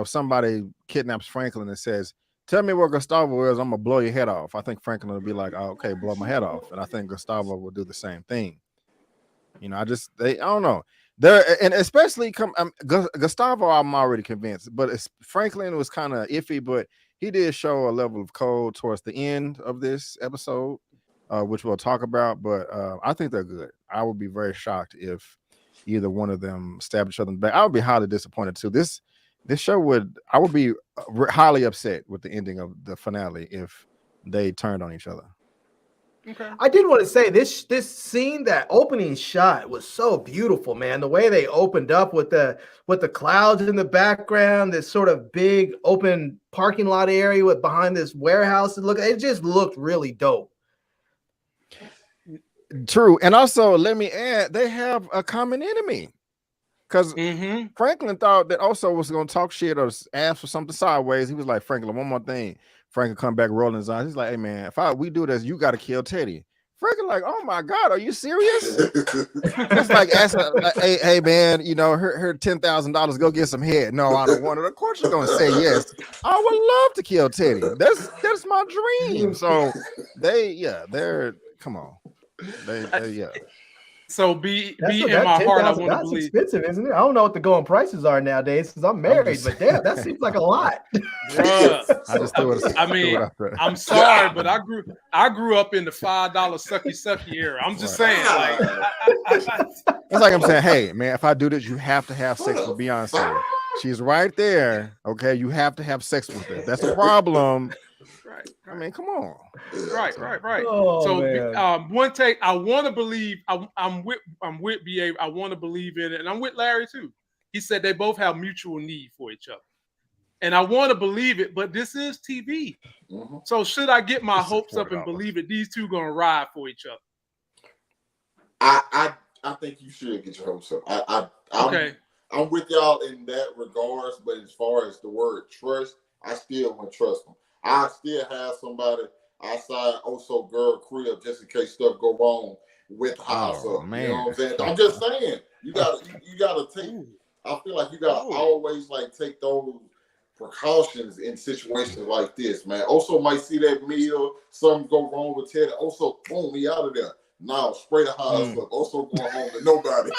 C: somebody kidnaps Franklin and says, "Tell me where Gustavo is, I'm gonna blow your head off," I think Franklin will be like, "Oh, okay, blow my head off," and I think Gustavo will do the same thing. I don't know. There, and especially Gustavo, I'm already convinced, but Franklin was kind of iffy, but he did show a level of cold towards the end of this episode, which we'll talk about. But I think they're good. I would be very shocked if either one of them stabbed each other in the back. I would be highly disappointed too. This show I would be highly upset with the ending of the finale if they turned on each other.
B: Okay. I did want to say this scene, that opening shot was so beautiful, man. The way they opened up with the clouds in the background, this sort of big open parking lot area with behind this warehouse, it just looked really dope.
C: True. And also, let me add, they have a common enemy. Because Franklin thought that Oso was going to talk shit or ask for something sideways. He was like, "Franklin, one more thing." Franklin come back rolling his eyes. He's like, "Hey, man, if we do this, you got to kill Teddy." Franklin like, "Oh, my God, are you serious?" It's like, hey, man, her $10,000, go get some head. No, I don't want it. Of course you're going to say yes. I would love to kill Teddy. That's my dream. So they're, come on. They.
A: So be in my heart, I want to believe.
B: That's expensive, isn't it? I don't know what the going prices are nowadays because I'm married, but damn, that seems like a lot.
A: I'm sorry, but I grew up in the $5 sucky era. I'm just saying,
C: it's like I'm saying, hey man, if I do this, you have to have sex with Beyonce. She's right there. Okay, you have to have sex with her. That's a problem.
A: Right.
C: I mean, come on.
A: Right.
B: Oh,
A: so one take, I want to believe. I'm with BA. I want to believe in it, and I'm with Larry too. He said they both have mutual need for each other, and I want to believe it. But this is TV, so should I get my hopes up and believe it? These two gonna ride for each other.
F: I think you should get your hopes up. I'm with y'all in that regards, but as far as the word trust, I still wouldn't trust them. I still have somebody outside Oso girl crib just in case stuff go wrong with the house up.
C: Man.
F: You know what I'm saying? I'm just saying you gotta take. I feel like you gotta always take those precautions in situations like this, man. Oso might see that meal, something go wrong with Teddy. Oso, boom, he out of there. Now spray the house up. Also going home to nobody.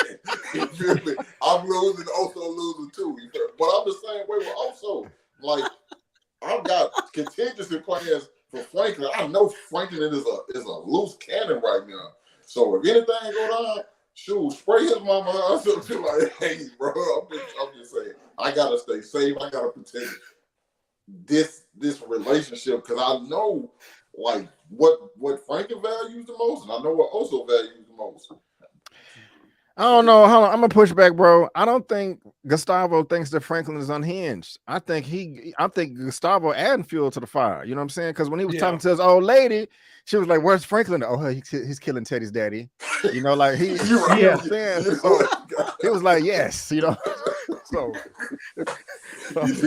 F: You feel me? I'm losing, also losing too. You feel me? But I'm the same way with also. Like, I've got contingency plans for Franklin. I know Franklin is a loose cannon right now. So if anything go down, shoot, spray his mama house up to like, hey, bro, I'm just saying, I gotta stay safe. I gotta protect this relationship because I know like what Franklin values the most, and I know what also values the most.
C: I don't know. Hold on. I'm gonna push back, bro. I don't think Gustavo thinks that Franklin is unhinged. I think Gustavo adding fuel to the fire. You know what I'm saying? Because when he was talking to his old lady, she was like, "Where's Franklin?" Oh, he's killing Teddy's daddy. You know, like he. You know what I'm saying? So he was like, "Yes," you know. So
F: you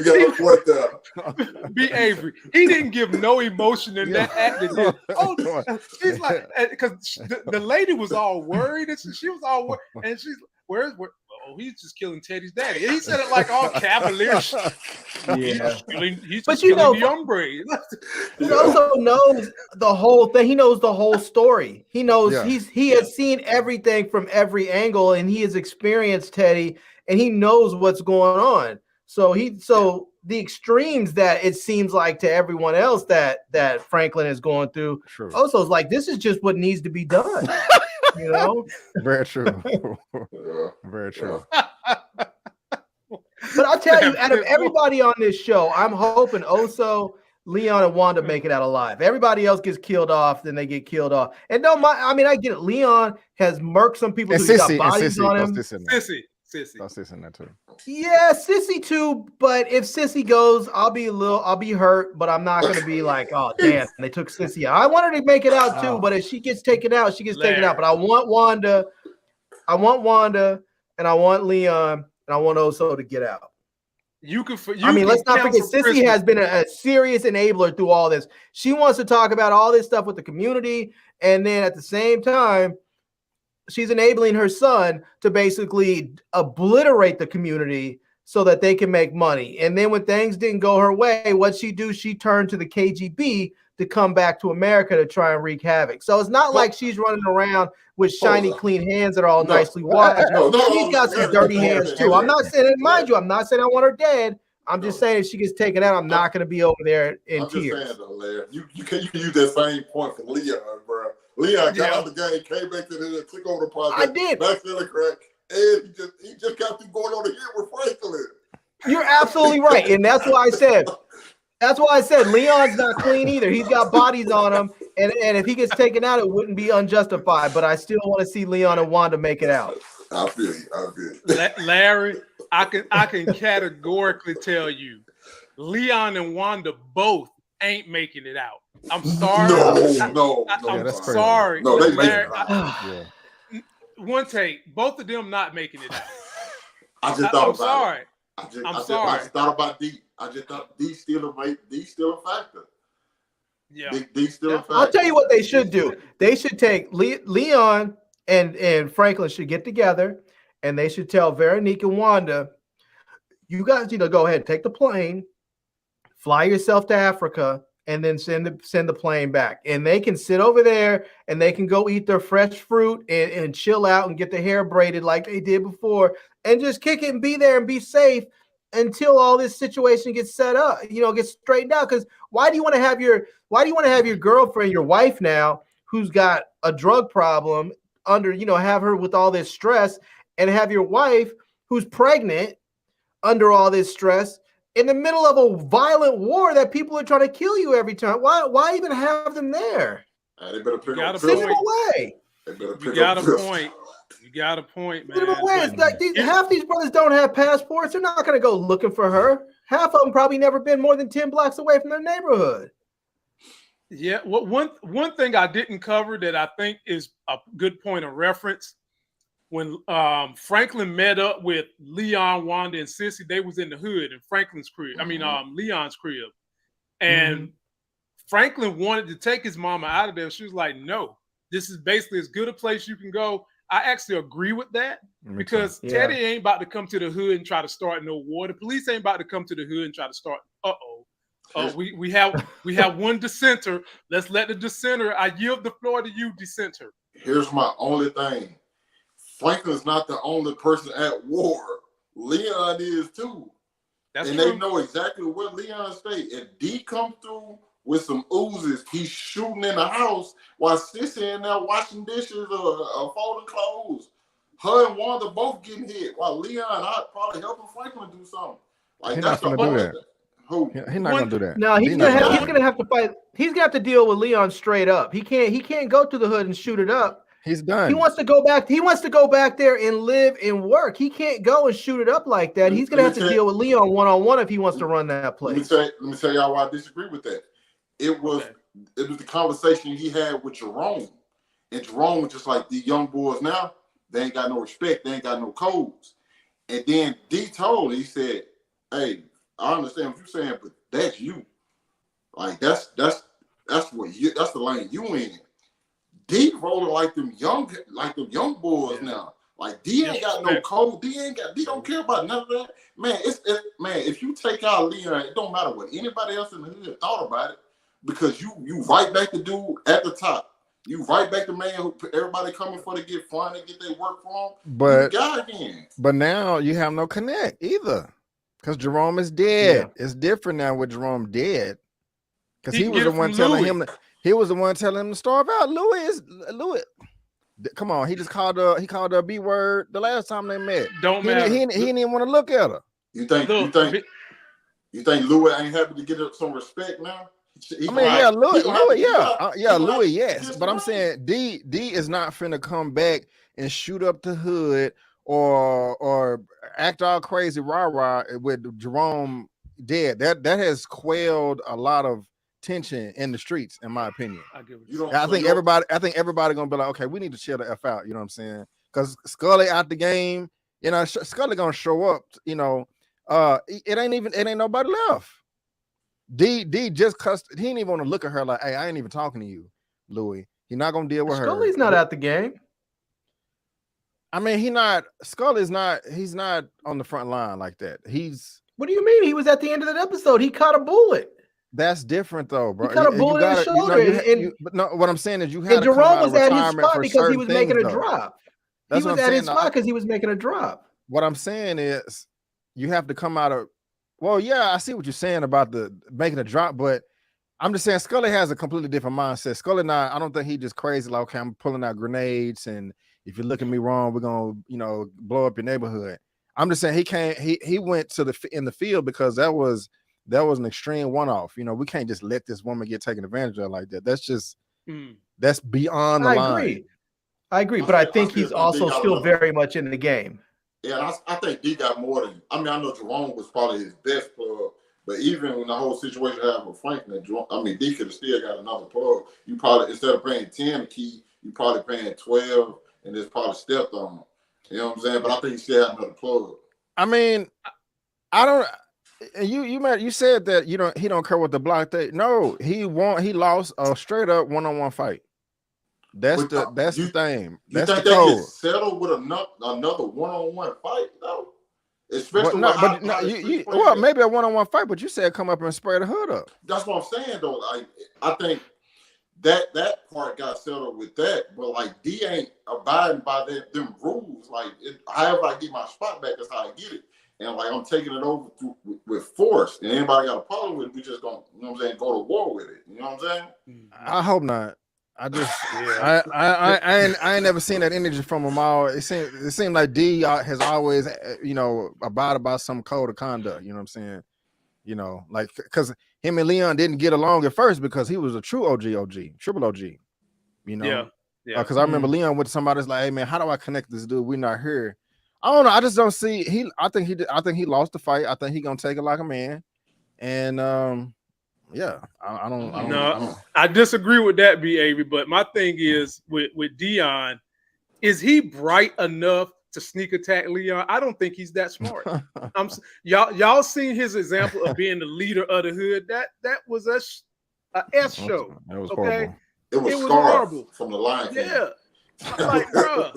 F: gotta point that.
A: Be Avery. He didn't give no emotion in that act. Oh, she's like, because the lady was all worried, and she was all worried, and she's where? Oh, he's just killing Teddy's daddy. And he said it like all cavalier.
B: Yeah,
A: he's just killing the hombre.
B: He also knows the whole thing. He knows the whole story. He knows he has seen everything from every angle, and he has experienced Teddy, and he knows what's going on. So the extremes that it seems like to everyone else that Franklin is going through, also is like, this is just what needs to be done. You know,
C: very true. Very true.
B: But I'll tell you, out of everybody on this show, I'm hoping Oso, Leon, and Wanda make it out alive. Everybody else gets killed off, then they get killed off. And I get it. Leon has murked some people who got bodies on him.
A: Sissy.
C: Sissy in that too.
B: Yeah, Sissy too. But if Sissy goes, I'll be hurt, but I'm not gonna be like, oh damn, they took Sissy out. I want her to make it out too, but if she gets taken out, she gets taken out. But I want Wanda, and I want Leon, and I want Oso to get out. Let's not forget, Sissy has been a serious enabler through all this. She wants to talk about all this stuff with the community, and then at the same time, she's enabling her son to basically obliterate the community so that they can make money. And then when things didn't go her way, what'd she do? She turned to the KGB to come back to America to try and wreak havoc. So it's not like she's running around with shiny, clean hands that are all nicely washed. She's got some dirty hands too. I'm not saying, mind you, I'm not saying I want her dead. I'm just saying if she gets taken out, I'm not going to be over there in tears.
F: I'm just saying, though, Larry, you can use that same point for Leon, bro. Leon got out the game, came back to the took over the project.
B: I did.
F: Back to the crack, and he just got through going on the hit with Franklin.
B: You're absolutely right, and that's why I said Leon's not clean either. He's got bodies on him, and if he gets taken out, it wouldn't be unjustified. But I still want to see Leon and Wanda make it out.
F: I feel you.
A: Larry, I can categorically tell you, Leon and Wanda both ain't making it out. I'm sorry.
F: No.
A: I'm sorry.
F: No, they make it out.
A: One take, both of them not making it out.
F: I just thought about
A: sorry.
F: it.
A: I'm sorry.
F: I just thought about D. I just thought D still a factor.
A: Yeah.
F: D still a factor.
B: I'll tell you what they should do. They should take Leon and Franklin should get together, and they should tell Veronique and Wanda, you guys need to go ahead and take the plane, fly yourself to Africa, and then send the plane back. And they can sit over there and they can go eat their fresh fruit and chill out and get their hair braided like they did before and just kick it and be there and be safe until all this situation gets set up, gets straightened out. Because why do you want to have your girlfriend, your wife now, who's got a drug problem under, have her with all this stress, and have your wife who's pregnant under all this stress in the middle of a violent war that people are trying to kill you every time? Why even have them there?
F: They better pick up
B: send them away.
A: You got a point. You got a point, man.
B: It's like half these brothers don't have passports. They're not going to go looking for her. Half of them probably never been more than 10 blocks away from their neighborhood.
A: Yeah. Well, one thing I didn't cover that I think is a good point of reference, when Franklin met up with Leon, Wanda, and Sissy, they was in the hood in Franklin's crib. Leon's crib. And Franklin wanted to take his mama out of there. She was like, no, this is basically as good a place you can go. I actually agree with that because Teddy ain't about to come to the hood and try to start no war. The police ain't about to come to the hood and try to start. We have one dissenter. Let's let the dissenter. I yield the floor to you, dissenter.
F: Here's my only thing. Franklin's not the only person at war. Leon is too.
A: That's
F: and
A: true.
F: They know exactly where Leon stay. If D come through with some oozes, he's shooting in the house while Sissy in there washing dishes or folding clothes. Her and Wanda both getting hit while Leon out probably helping Franklin do something. Like
C: He's
F: that's
C: not
F: the
C: gonna do
F: only
C: that.
F: Who?
C: He's not gonna do that.
B: No, he's
C: not
B: gonna have to fight. He's gonna have to deal with Leon straight up. He can't go to the hood and shoot it up.
C: He's done.
B: He wants to go back. He wants to go back there and live and work. He can't go and shoot it up like that. He's gonna have to deal with Leon one-on-one if he wants to run that place.
F: Let me tell y'all why I disagree with that. It was the conversation he had with Jerome. And Jerome was just like, these young boys now, they ain't got no respect, they ain't got no codes. And then D told, he said, hey, I understand what you're saying, but that's you. Like that's the lane you in. D rolling like them young boys now. Like D ain't got no code. D don't care about none of that. Man, if you take out Leon, it don't matter what anybody else in the hood thought about it, because you right back the dude at the top. You right back the man who everybody coming for to get fun and get their work from.
C: But
F: you got him.
C: But now you have no connect either. Because Jerome is dead. Yeah. It's different now with Jerome dead. Because he was the one telling him to starve out. Louie. Come on, he called her a B word the last time they met.
A: Don't matter.
C: He didn't even want to look at her.
F: You think Louie ain't happy to get some respect now?
C: Louie, yes. But I'm saying D is not finna come back and shoot up the hood or act all crazy rah-rah with Jerome dead. That has quelled a lot of tension in the streets, in my opinion. I think everybody gonna be like, okay, we need to chill the F out, you know what I'm saying? Because Scully out the game, you know, Scully gonna show up, you know. It ain't nobody left. D just cussed. He didn't even want to look at her like, hey, I ain't even talking to you, Louie. He's not gonna deal with her.
B: Scully's not out the game.
C: I mean, he's not on the front line like that.
B: What do you mean? He was at the end of that episode. He caught a bullet.
C: That's different though, bro.
B: He caught a bullet in the shoulder.
C: But no, what I'm saying is you had
B: Jerome was at his spot because he was making a drop. He was at his spot because he was making a drop.
C: What I'm saying is you have to come out of, well, yeah, I see what you're saying about the making a drop, but I'm just saying Scully has a completely different mindset. Scully I don't think he just crazy like, okay, I'm pulling out grenades, and if you look at me wrong, we're gonna, you know, blow up your neighborhood. I'm just saying he went to in the field because that was an extreme one-off. You know, we can't just let this woman get taken advantage of like that. That's just that's beyond the line.
B: I agree, but I think he's also still very much in the game.
F: Yeah, I think D got more than. I mean, I know Jerome was probably his best plug, but even when the whole situation happened with Franklin, D could have still got another plug. You probably, instead of paying 10 a key, you probably paying 12, and it's probably stepped on him. You know what I'm saying? But I think he still had another plug.
C: I mean, I don't. You said that he don't care what the block thing. No, he lost a straight up one-on-one fight. That's the thing. That's the code.
F: Get settled with another one-on-one fight though. Especially
C: maybe a one-on-one fight, but you said come up and spray the hood up.
F: That's what I'm saying though. Like I think that part got settled with that, but like D ain't abiding by them rules. Like however I get my spot back, that's how I get it. And like I'm taking it over with force. And anybody got a problem with it, we just gonna, you know what I'm saying, go to war with it. You know what I'm saying?
C: I hope not. I just I ain't never seen that energy from them all. It seemed like D has always, you know, abided by some code of conduct. You know what I'm saying? You know, like because him and Leon didn't get along at first because he was a true triple OG. You know, Because I remember Leon went to somebody's like, "Hey man, how do I connect this dude? We're not here." I don't know. I just don't see. I think he lost the fight. I think he gonna take it like a man, and yeah, I don't.
A: I disagree with that, B. Avery. But my thing is with Dion, is he bright enough to sneak attack Leon? I don't think he's that smart. Y'all seen his example of being the leader of the hood. That was a S show.
C: That was horrible.
F: It was horrible from the line.
A: Yeah. Like, bro,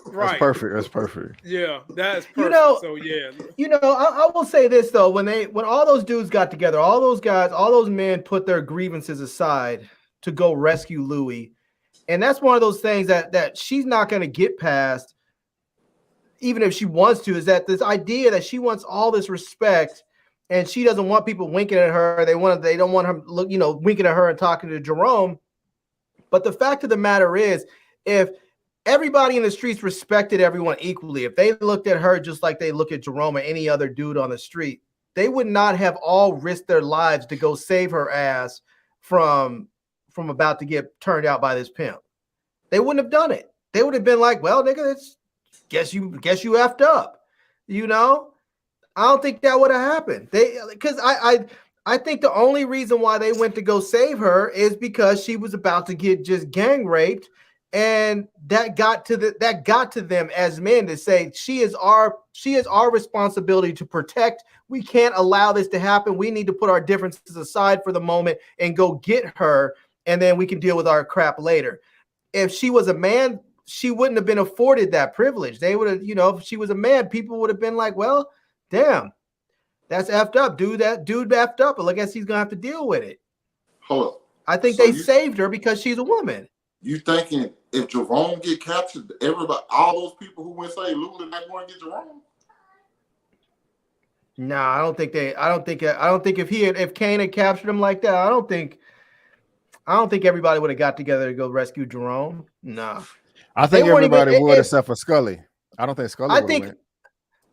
A: right?
C: That's perfect.
A: Yeah, that's perfect.
B: I will say this though: when all those dudes got together, all those guys, all those men put their grievances aside to go rescue Louie, And that's one of those things that she's not going to get past, even if she wants to, is that this idea that she wants all this respect and she doesn't want people winking at her. They don't want her winking at her and talking to Jerome. But the fact of the matter is, if everybody in the streets respected everyone equally, if they looked at her just like they look at Jerome or any other dude on the street, they would not have all risked their lives to go save her ass from about to get turned out by this pimp. They wouldn't have done it. They would have been like, well, nigga, guess you effed up. You know? I don't think that would have happened. Because I think the only reason why they went to go save her is because she was about to get just gang raped. And that got to them as men to say she is our responsibility to protect. We can't allow this to happen. We need to put our differences aside for the moment and go get her, and then we can deal with our crap later. If she was a man, she wouldn't have been afforded that privilege. They would have, if she was a man, people would have been like, well, damn, that's effed up, dude. That dude effed up, but I guess he's gonna have to deal with it.
F: Hold on.
B: I think they saved her because she's a woman.
F: You thinking if Jerome get captured, everybody, all those people who went say Lula not going to get Jerome?
B: No, I don't think if Kane had captured him like that, I don't think everybody would have got together to go rescue Jerome. No.
C: I think everybody would except for Scully. I don't think Scully would have.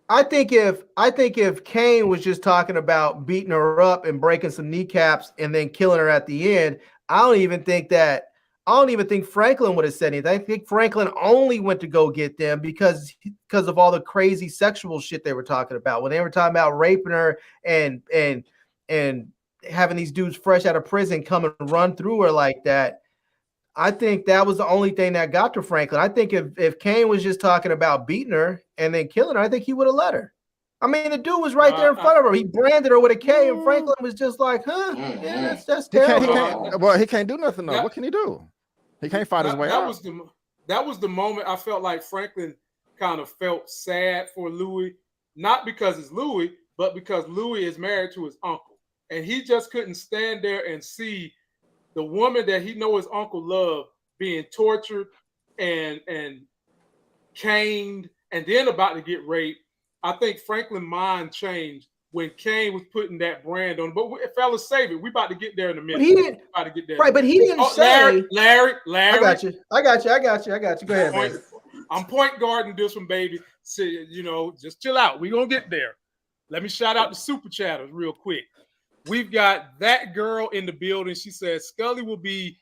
B: I think if Kane was just talking about beating her up and breaking some kneecaps and then killing her at the end, I don't even think Franklin would have said anything. I think Franklin only went to go get them because of all the crazy sexual shit they were talking about. When they were talking about raping her and having these dudes fresh out of prison come and run through her like that, I think that was the only thing that got to Franklin. I think if Kane was just talking about beating her and then killing her, I think he would have let her. I mean, the dude was right there in front of her. He branded her with a K, and Franklin was just like, yeah, that's terrible.
C: He can't do nothing, though. What can he do? He can't fight his way out.
A: That was the moment I felt like Franklin kind of felt sad for Louie, not because it's Louie, but because Louie is married to his uncle. And he just couldn't stand there and see the woman that he know his uncle loved being tortured and caned and then about to get raped. I think Franklin's mind changed when Kane was putting that brand on. But fellas, save it. We about to get there in a minute.
B: But he didn't.
A: About to get there.
B: Right, but he didn't say.
A: Larry.
B: I got you. Go ahead, man.
A: I'm point guarding this one, baby. So, just chill out. We're going to get there. Let me shout out the super chatters real quick. We've got that girl in the building. She says Scully will be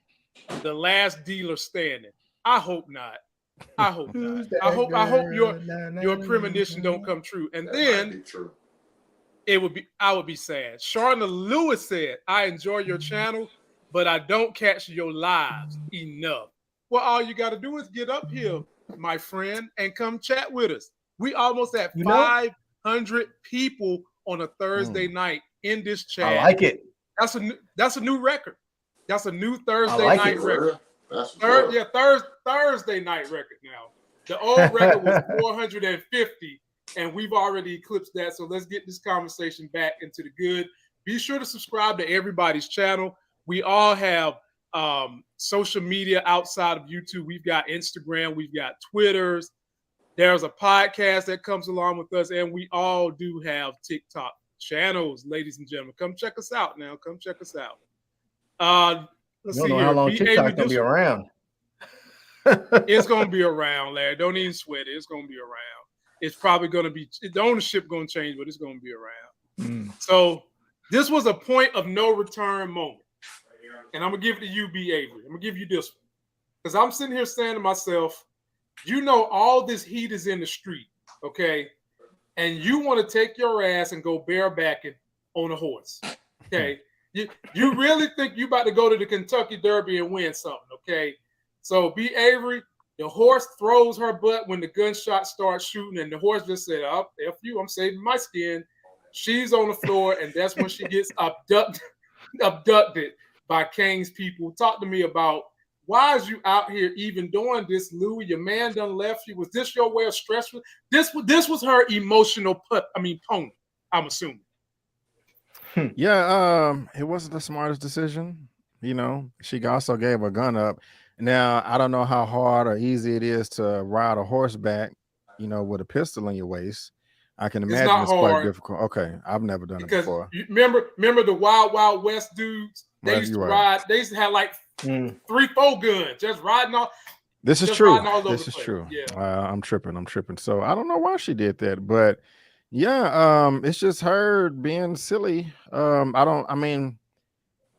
A: the last dealer standing. I hope not. I hope not. I hope your premonition don't come true. And then I would be sad. Sharna Lewis said, I enjoy your channel, but I don't catch your lives enough. Well, all you got to do is get up here, my friend, and come chat with us. We almost at 500 people on a Thursday night in this chat.
B: I like it.
A: That's a new record. That's a new Thursday night record. Thursday night record now. The old record was 450, and we've already eclipsed that. So let's get this conversation back into the good. Be sure to subscribe to everybody's channel. We all have social media outside of YouTube. We've got Instagram. We've got Twitters. There's a podcast that comes along with us, and we all do have TikTok channels, ladies and gentlemen. Come check us out now. Come check us out. Let's see
B: know
A: here.
B: How long TikTok's gonna be around?
A: It's gonna be around, Larry. Don't even sweat it. It's gonna be around. It's probably gonna be the ownership gonna change, but it's gonna be around. So this was a point of no return moment, and I'm gonna give it to you, B. Avery. I'm gonna give you this one because I'm sitting here saying to myself, all this heat is in the street, okay, and you want to take your ass and go barebacking on a horse, okay. You really think you about to go to the Kentucky Derby and win something, okay? So B. Avery, the horse throws her butt when the gunshot starts shooting, and the horse just said, "Oh, F you, I'm saving my skin." She's on the floor, and that's when she gets abducted by Kane's people. Talk to me about why is you out here even doing this, Louie? Your man done left you. Was this your way of stressing? This was her emotional pony, I'm assuming.
C: Yeah, it wasn't the smartest decision. She also gave her gun up. Now, I don't know how hard or easy it is to ride a horseback, with a pistol in your waist. I can
A: It's
C: imagine
A: not
C: it's quite
A: hard
C: difficult. Okay, I've never done it
A: because
C: before.
A: you remember the Wild Wild West dudes. They
C: Well,
A: used to
C: you're right.
A: ride. They used to have like 3-4 guns, just riding all.
C: This is
A: Just
C: true.
A: riding all over
C: This
A: the
C: is
A: place.
C: true.
A: Yeah.
C: I'm tripping. So I don't know why she did that, but yeah, it's just her being silly. I mean,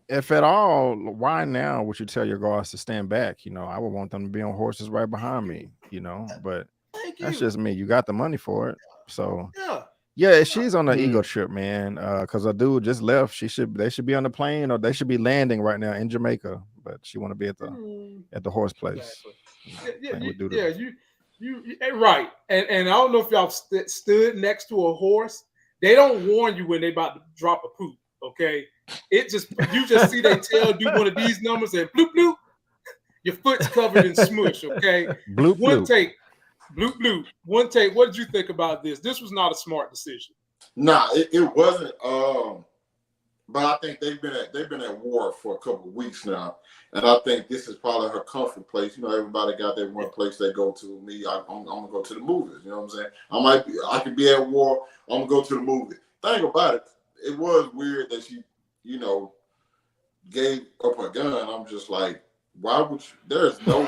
C: if at all, why now would you tell your guards to stand back? I would want them to be on horses right behind me, but
A: Thank
C: that's
A: you.
C: just me. You got the money for it. So
A: Yeah.
C: yeah, she's on an ego trip, man. Because a dude just left. They should be on the plane, or they should be landing right now in Jamaica. But she want to be at the horse place.
A: Exactly. You right. And I don't know if y'all stood next to a horse. They don't warn you when they about to drop a poop. Okay, you just see they tail do one of these numbers and bloop bloop. Your foot's covered in smush. Okay,
C: bloop
A: one
C: bloop.
A: take. Bloop bloop. One take. What did you think about this? This was not a smart decision.
F: Nah, it wasn't. But I think they've been at war for a couple of weeks now, and I think this is probably her comfort place. Everybody got their one place they go to. Me, I'm gonna go to the movies. You know what I'm saying? I could be at war. I'm gonna go to the movie. Think about it. It was weird that she, gave up her gun. I'm just like, why would you? There's no.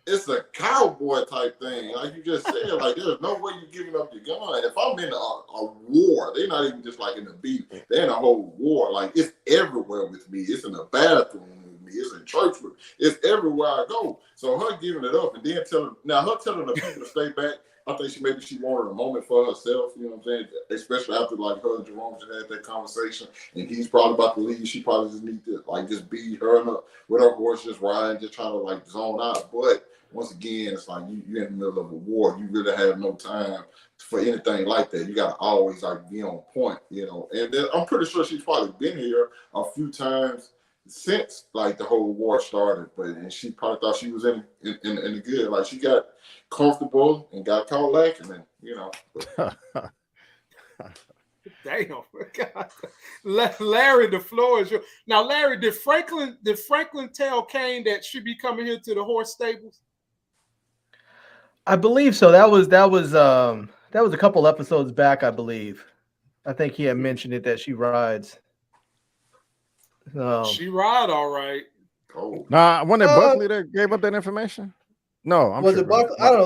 F: It's a cowboy type thing. Like you just said, like there's no way you're giving up your gun. If I'm in a war, they're not even just like in the beat. They're in a whole war. Like it's everywhere with me. It's in the bathroom with me. It's in church with me. It's everywhere I go. So her giving it up and then telling the people to stay back. I think she wanted a moment for herself. You know what I'm saying? Especially after like her and Jerome just had that conversation, and he's probably about to leave. She probably just need to like just be her with her horse, just riding, just trying to like zone out. But once again, it's like you're in the middle of a war. You really have no time for anything like that. You got to always like be on point, And then I'm pretty sure she's probably been here a few times since like the whole war started, and she probably thought she was in the good. Like she got comfortable and got caught lacking, and
A: Damn, God. Larry, the floor is yours. Now, Larry, did Franklin tell Kane that she'd be coming here to the horse stables?
B: I believe so. That was a couple episodes back, I believe. I think he had mentioned it that she rides.
A: She ride all right.
F: Oh.
C: Nah, wasn't it Buckley that gave up that information? No, I'm
B: was
C: tripping.
B: it Buckley? I don't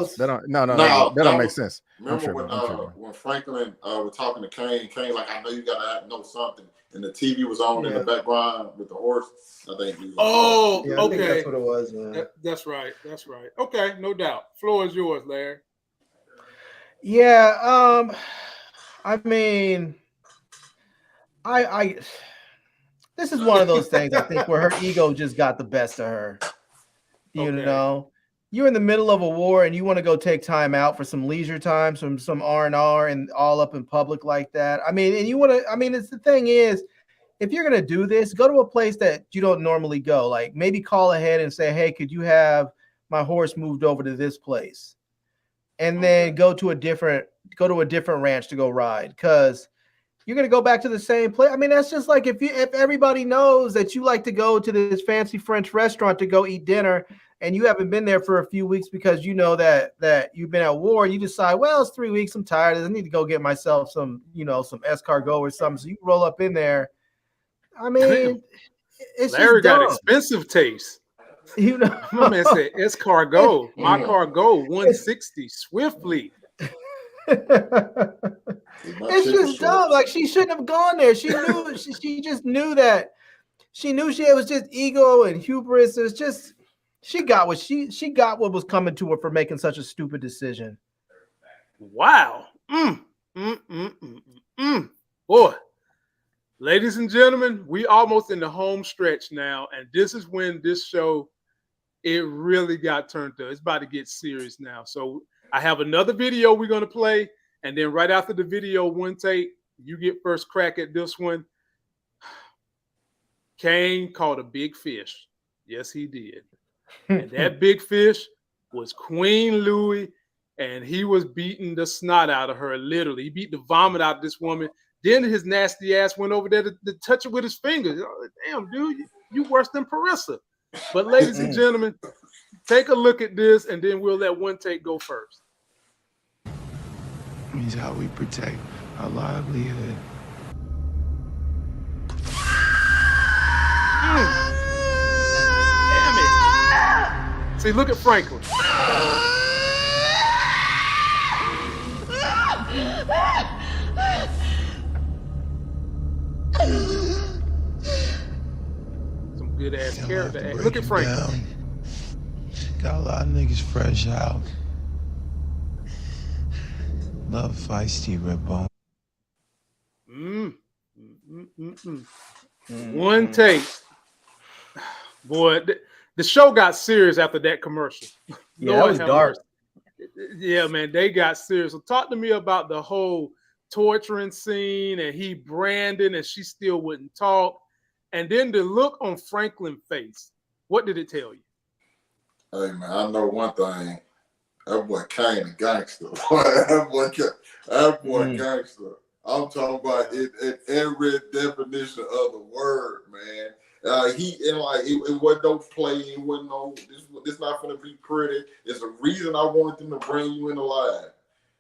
B: know.
C: That don't make sense.
F: Remember when Franklin was talking to Kane like, I know you gotta know something, and the TV was on in the background with the horse. I think.
A: Okay.
B: I think that's what it was. Yeah.
A: That's right. Okay, no doubt. Floor is yours, Larry.
B: Yeah. I mean, I this is one of those things I think where her ego just got the best of her. You know, you're in the middle of a war and you want to go take time out for some leisure time, some R&R and all up in public like that. I mean, and you want to, it's the thing is, if you're going to do this, go to a place that you don't normally go. Like maybe call ahead and say, hey, could you have my horse moved over to this place? And then go to a different ranch to go ride. Because you're going to go back to the same place. I mean, that's just like if everybody knows that you like to go to this fancy French restaurant to go eat dinner and you haven't been there for a few weeks because you know that you've been at war and you decide, well, it's 3 weeks. I'm tired. I need to go get myself some escargot or something. So you roll up in there. I mean, it's
A: Larry
B: just dumb.
A: got expensive taste. My man said escargot. My cargo 160 swiftly.
B: It's just dumb. Like she shouldn't have gone there. She knew. she just knew that. She knew it was just ego and hubris. It's just she got what was coming to her for making such a stupid decision.
A: Wow. Boy, ladies and gentlemen, we almost in the home stretch now, and this is when this show it really got turned up. It's about to get serious now. So I have another video we're going to play. And then right after the video, one take, you get first crack at this one. Kane caught a big fish. Yes, he did. And that big fish was Queen Louie, and he was beating the snot out of her, literally. He beat the vomit out of this woman. Then his nasty ass went over there to touch it with his fingers. Oh, damn, dude, you worse than Parissa. But ladies and gentlemen, take a look at this, and then we'll let one take go first.
G: Means how we protect our livelihood.
A: Damn it. See, look at Franklin. Some good ass character. Look at Franklin.
G: Down. Got a lot of niggas fresh out. Love feisty Reuben.
A: One take. Boy, the show got serious after that commercial.
B: Yeah, that was dark.
A: Yeah, man, they got serious. So talk to me about the whole torturing scene and he branding and she still wouldn't talk. And then the look on Franklin's face. What did it tell you?
F: Hey, man, I know one thing. That boy Kane a gangster. that boy gangster. I'm talking about it in every definition of the word, man. It wasn't no play. It wasn't no. This not gonna be pretty. It's a reason I wanted them to bring you in alive.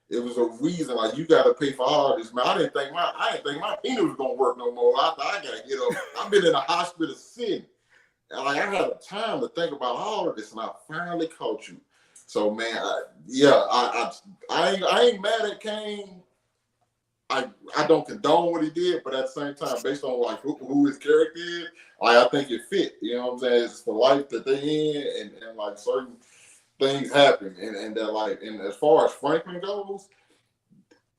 F: It was a reason. Like, you got to pay for all this, man. I didn't think my penis was gonna work no more. I thought I gotta get up. I've been in the hospital sitting, and like I had time to think about all of this, and I finally caught you. So, man, I ain't mad at Kane. I don't condone what he did, but at the same time, based on like who his character is, I think it fit. You know what I'm saying? It's the life that they in, and like certain things happen, and that like, and as far as Franklin goes,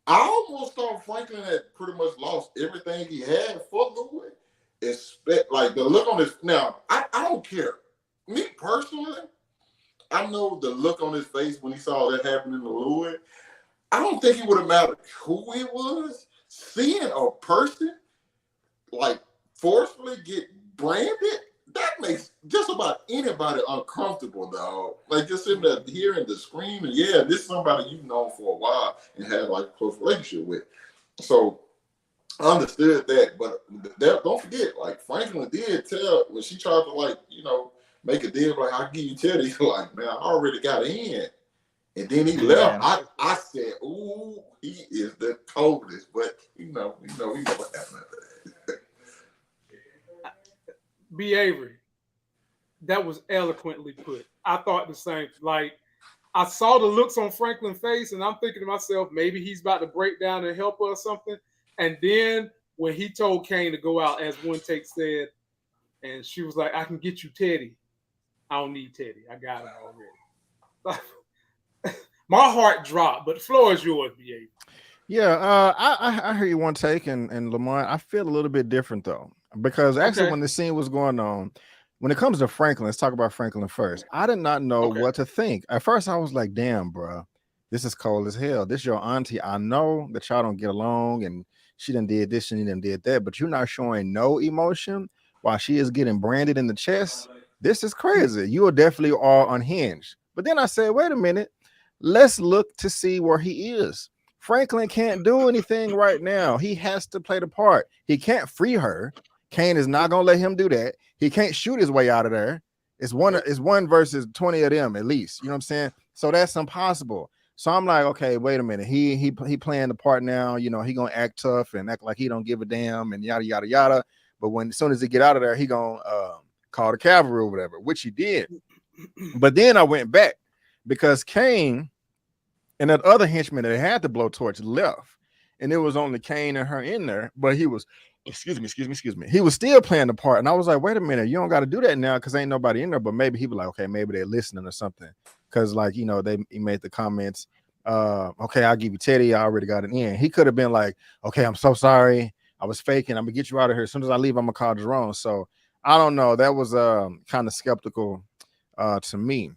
F: I almost thought Franklin had pretty much lost everything he had for Louie. Like the look on his now, I don't care. Me personally, I know the look on his face when he saw that happening to Louie. I don't think it would have mattered who it was. Seeing a person like forcefully get branded, that makes just about anybody uncomfortable, dog. Like just sitting there hearing the screaming, yeah, this is somebody you've known for a while and had like a close relationship with. So I understood that, but don't forget, like Franklin did tell when she tried to like, make a deal like I'll give you Teddy, like, man, I already got in. And then he left. I said, ooh, he is the coldest. But we know what happened after that.
A: B. Avery, that was eloquently put. I thought the same. Like, I saw the looks on Franklin's face, and I'm thinking to myself, maybe he's about to break down and help her or something. And then when he told Kane to go out, as one take said, and she was like, I can get you Teddy. I don't need Teddy. I got him already. My heart dropped, but the floor is yours, B.A.
C: Yeah, I hear you one take, and Lamont, I feel a little bit different though, because actually when the scene was going on, when it comes to Franklin, let's talk about Franklin first. I did not know what to think. At first, I was like, "Damn, bro, this is cold as hell. This your auntie. I know that y'all don't get along, and she done did this and she done did that, but you're not showing no emotion while she is getting branded in the chest. This is crazy. You are definitely all unhinged." But then I said, "Wait a minute. Let's look to see where he is. Franklin can't do anything right now. He has to play the part. He can't free her. Kane is not gonna let him do that. He can't shoot his way out of there. It's one versus 20 of them at least. You know what I'm saying? So that's impossible. So I'm like, okay, wait a minute. He playing the part now. He gonna act tough and act like he don't give a damn and yada yada yada. But as soon as he get out of there, he gonna call the cavalry or whatever, which he did. But then I went back, because Kane and that other henchman that had the blowtorch left, and it was only Kane and her in there, but he was, excuse me, he was still playing the part. And I was like, wait a minute, you don't got to do that now because ain't nobody in there. But maybe he was like, okay, maybe they're listening or something, because like, he made the comments, okay, I'll give you Teddy, I already got it in. He could have been like, okay, I'm so sorry, I was faking, I'm gonna get you out of here. As soon as I leave, I'm gonna call Jerome. So I don't know, that was kind of skeptical to me.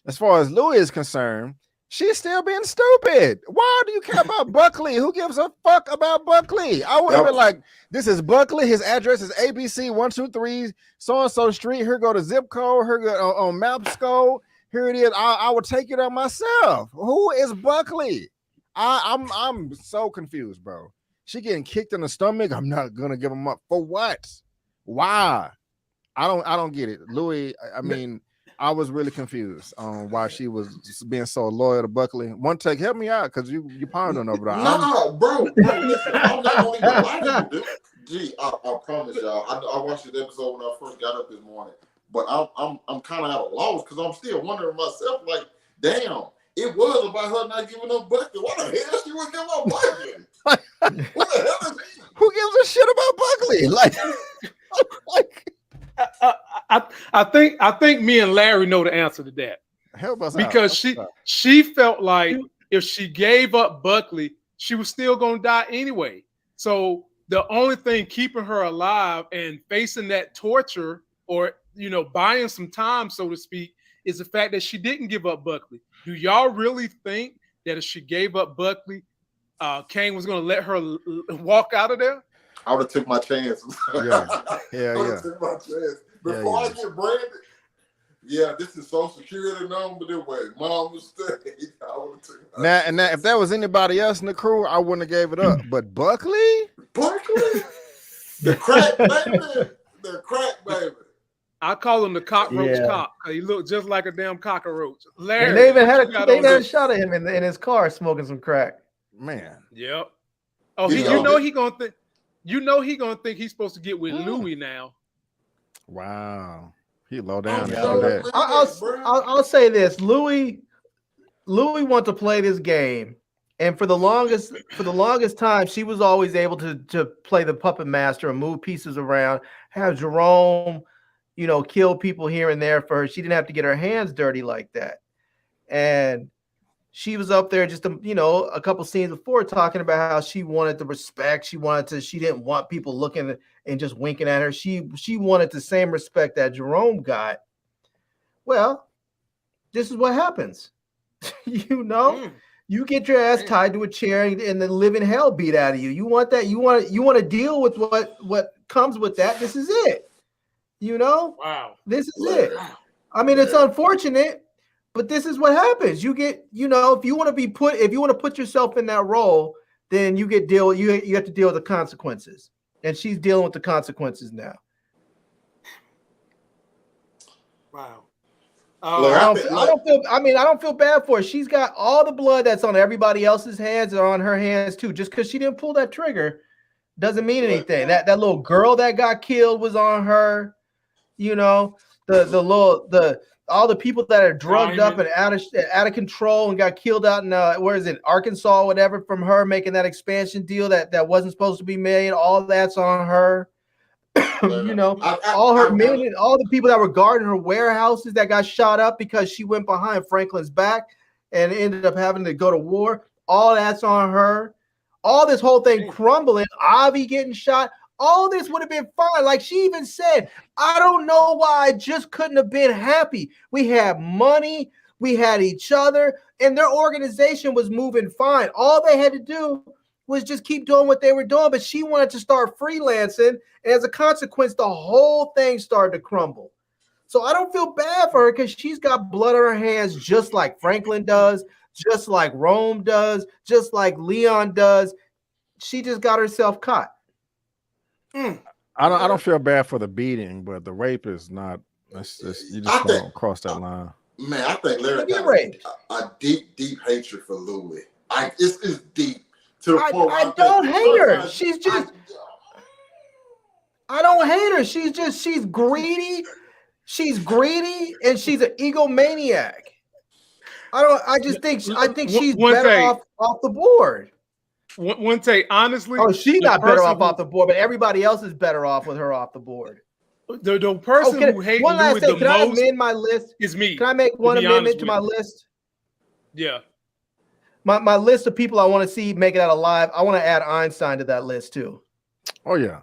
C: As far as Louie is concerned, she's still being stupid. Why do you care about Buckley? Who gives a fuck about Buckley? I would have been like, this is Buckley. His address is ABC 123 so-and-so street. Here go the zip code. Here go on Mapsco. Here it is. I would take it on myself. Who is Buckley? I'm so confused, bro. She getting kicked in the stomach. I'm not gonna give him up for what? Why? I don't get it. Louie, I mean, I was really confused on why she was just being so loyal to Buckley. One take, help me out, because you pondering over there.
F: Nah, bro, listen, I'm not gonna even lie to you, dude. Gee, I promise y'all. I watched the episode when I first got up this morning, but I'm kind of at a loss because I'm still wondering myself, like, damn, it was about her not giving up Buckley. What the hell she was giving up Buckley? What the hell is he?
C: Who gives a shit about Buckley?
A: I think me and Larry know the answer to that.
C: Help us
A: because
C: out.
A: she felt like if she gave up Buckley, she was still gonna die anyway. So the only thing keeping her alive and facing that torture, or buying some time, so to speak, is the fact that she didn't give up Buckley. Do y'all really think that if she gave up Buckley, Kane was gonna let her walk out of there?
F: I would have took my chances.
C: Yeah.
F: I would have took my chance. Before I get branded, this is Social Security number. Anyway, mom mistake. I would have took my
C: And now, if that was anybody else in the crew, I wouldn't have gave it up. But Buckley,
F: the crack baby.
A: I call him the cockroach cop. He looked just like a damn cockroach. Larry,
B: and they even had a shot of him in his car smoking some crack.
C: Man.
A: Yep. Oh, he gonna think. He gonna think he's supposed to get with Louie now.
C: Wow, he low down.
B: I'll say this: Louie wanted to play this game, and for the longest time, she was always able to play the puppet master and move pieces around. Have Jerome, kill people here and there for her. She didn't have to get her hands dirty like that, and she was up there just a couple scenes before talking about how she wanted the respect. She didn't want people looking and just winking at her. She wanted the same respect that Jerome got. Well, this is what happens. You get your ass tied to a chair and the living hell beat out of you. You want that? You want to deal with what comes with that. This is it.
A: Wow.
B: This is it. I mean, it's unfortunate. But this is what happens. You get, if you want to put yourself in that role, then you have to deal with the consequences. And she's dealing with the consequences now.
A: Wow.
B: I don't feel bad for her. She's got all the blood that's on everybody else's hands or on her hands too. Just because she didn't pull that trigger doesn't mean anything. That little girl that got killed was on her. All the people that are drugged up and out of control and got killed out in Arkansas, whatever, from her making that expansion deal that wasn't supposed to be made. All that's on her. All the people that were guarding her warehouses that got shot up because she went behind Franklin's back and ended up having to go to war. All that's on her. All this whole thing crumbling. Avi getting shot. All this would have been fine. Like she even said, I don't know why I just couldn't have been happy. We had money, we had each other, and their organization was moving fine. All they had to do was just keep doing what they were doing, but she wanted to start freelancing, and as a consequence, the whole thing started to crumble. So I don't feel bad for her because she's got blood on her hands just like Franklin does, just like Rome does, just like Leon does. She just got herself caught.
C: I don't feel bad for the beating, but the rape is not. You just don't cross that line.
F: Man, I think Larry got a deep hatred for Louie. It's deep to the point.
B: I don't hate her. She's just. I don't hate her. She's greedy. She's greedy, and she's an egomaniac. I think she's better off the board.
A: One take, honestly.
B: Oh, she's not better off the board, but everybody else is better off with her off the board.
A: The person who hates Louie the most.
B: Can I amend my list?
A: Is me.
B: Can I make one amendment to my list?
A: Yeah.
B: My list of people I want to see make it out alive. I want to add Einstein to that list too.
C: Oh yeah.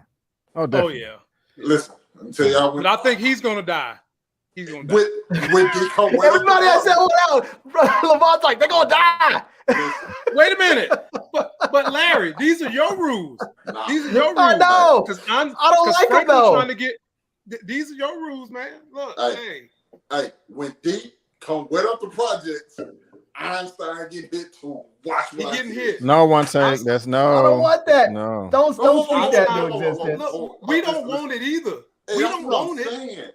C: Oh definitely.
A: Oh yeah.
F: Listen, let me tell y'all.
A: But I think he's gonna die. He's gonna die.
B: Everybody else said, "Oh no!" Levant's like, "They're gonna die."
A: Wait a minute, but Larry, these are your rules. These are your rules.
B: I know.
A: I
B: don't like them though.
A: Trying to get these are your rules, man. Look,
F: hey, when D come wet up the projects, Einstein get hit too. Watch
A: he getting hit.
C: No one take that's no.
B: I don't want that.
C: No.
B: Don't speak that into existence.
A: Look, we don't want it either.
F: Hey,
A: We
F: that's
A: don't
F: what I'm
A: want it.
F: saying.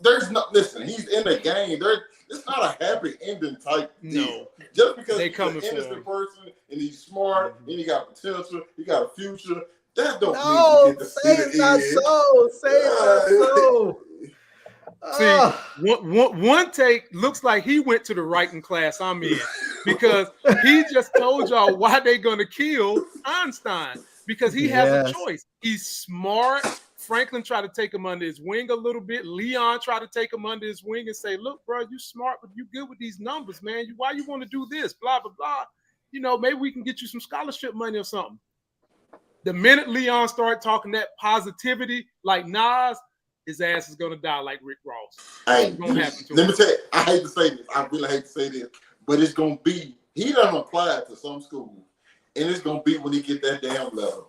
F: There's not. Listen, he's in the game. It's not a happy ending type deal.
A: No.
F: Just because
A: They
F: he's
A: coming
F: an
A: for
F: innocent
A: him.
F: person and he's smart and he got potential, he got a future. That don't mean
B: No,
F: we get to see
B: say it's
F: the
B: not
F: end.
B: so. Say it's not so.
A: See, one take looks like he went to the writing class I'm in because he just told y'all why they're gonna kill Einstein because he has a choice. He's smart. Franklin tried to take him under his wing a little bit. Leon tried to take him under his wing and say, "Look, bro, you smart, but you good with these numbers, man. Why you want to do this? Blah blah blah. You know, maybe we can get you some scholarship money or something." The minute Leon started talking that positivity, like Nas, his ass is gonna die like Rick Ross.
F: Hey,
A: Gonna happen to
F: let
A: him.
F: me tell you, I hate to say this. I really hate to say this, but it's gonna be. He done applied to some school, and it's gonna be when he get that damn letter.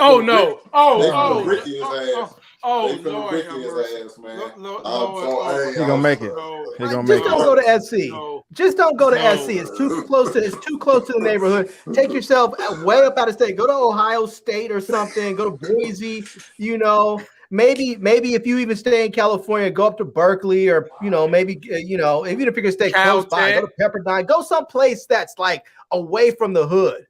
A: Oh no! Oh
F: Ricky his ass.
A: Oh
F: they
A: Lord,
F: Ricky his ass, man.
C: He gonna make it. He gonna make
B: Just
C: it.
B: don't go to SC. Just don't go to SC. It's too close to. It's too close to the neighborhood. Take yourself way up out of state. Go to Ohio State or something. Go to Boise. You know, maybe if you even stay in California, go up to Berkeley or maybe even if you're gonna stay close by, go to Pepperdine. Go someplace that's like away from the hood.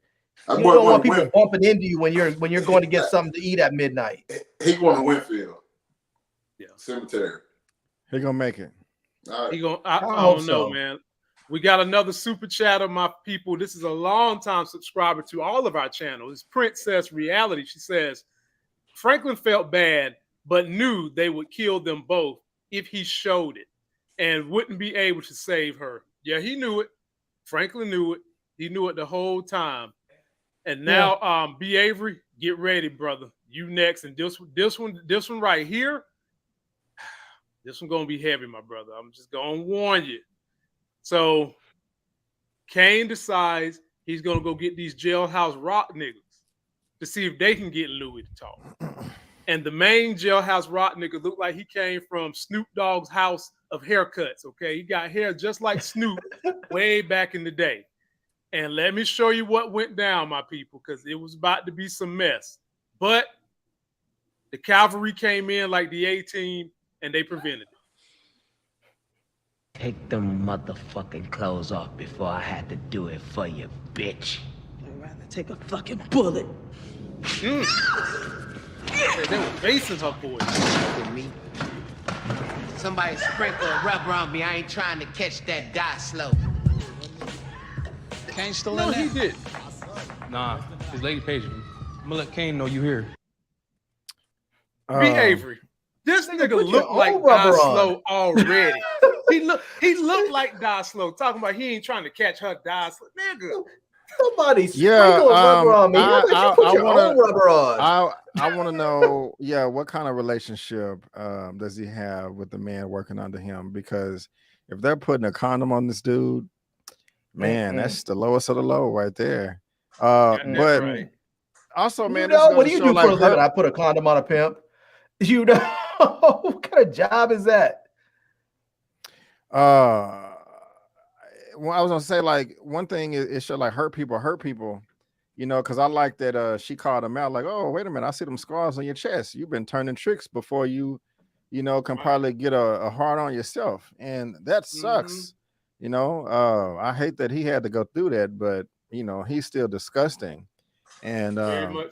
B: You don't want people bumping into you when you're going to get something to eat at midnight.
F: He going to Winfield.
A: Yeah.
F: Cemetery.
C: He gonna make it.
F: All right.
A: I don't know, man. We got another super chat of my people. This is a long-time subscriber to all of our channels. It's Princess Reality. She says, Franklin felt bad, but knew they would kill them both if he showed it and wouldn't be able to save her. Yeah, he knew it. Franklin knew it. He knew it the whole time. And now, B. Avery, get ready, brother. You next. And this one right here, this one gonna be heavy, my brother. I'm just gonna warn you. So, Kane decides he's gonna go get these jailhouse rock niggas to see if they can get Louie to talk. And the main jailhouse rock nigga looked like he came from Snoop Dogg's house of haircuts. Okay, he got hair just like Snoop way back in the day. And let me show you what went down, my people, because it was about to be some mess. But the cavalry came in like the A-team, and they prevented it.
H: Take them motherfucking clothes off before I had to do it for you, bitch.
E: I'd rather take a fucking bullet.
A: They were facing her boys.
H: With me. Somebody sprinkle a rubber on me. I ain't trying to catch that die slow.
I: Kane still
A: No,
I: in there?
A: he did.
I: Nah, his lady paged him. I'm gonna let Kane know you here.
A: B. Avery. This nigga looked like Die Slow already. he looked like Die Slow. Talking about he ain't trying to catch her Die Slow. Nigga.
B: Somebody sprinkle rubber on me. You put your own rubber on.
C: I want to know, what kind of relationship does he have with the man working under him? Because if they're putting a condom on this dude, man, that's the lowest of the low right there. But
A: right.
C: Also, man,
B: what do you do for a living? I put a condom on a pimp. What kind of job is that?
C: Well, I was gonna say, like, one thing is it should like hurt people, because I like that she called him out, like, oh, wait a minute, I see them scars on your chest. You've been turning tricks before you can probably get a hard on yourself, and that sucks. I hate that he had to go through that, but he's still disgusting, and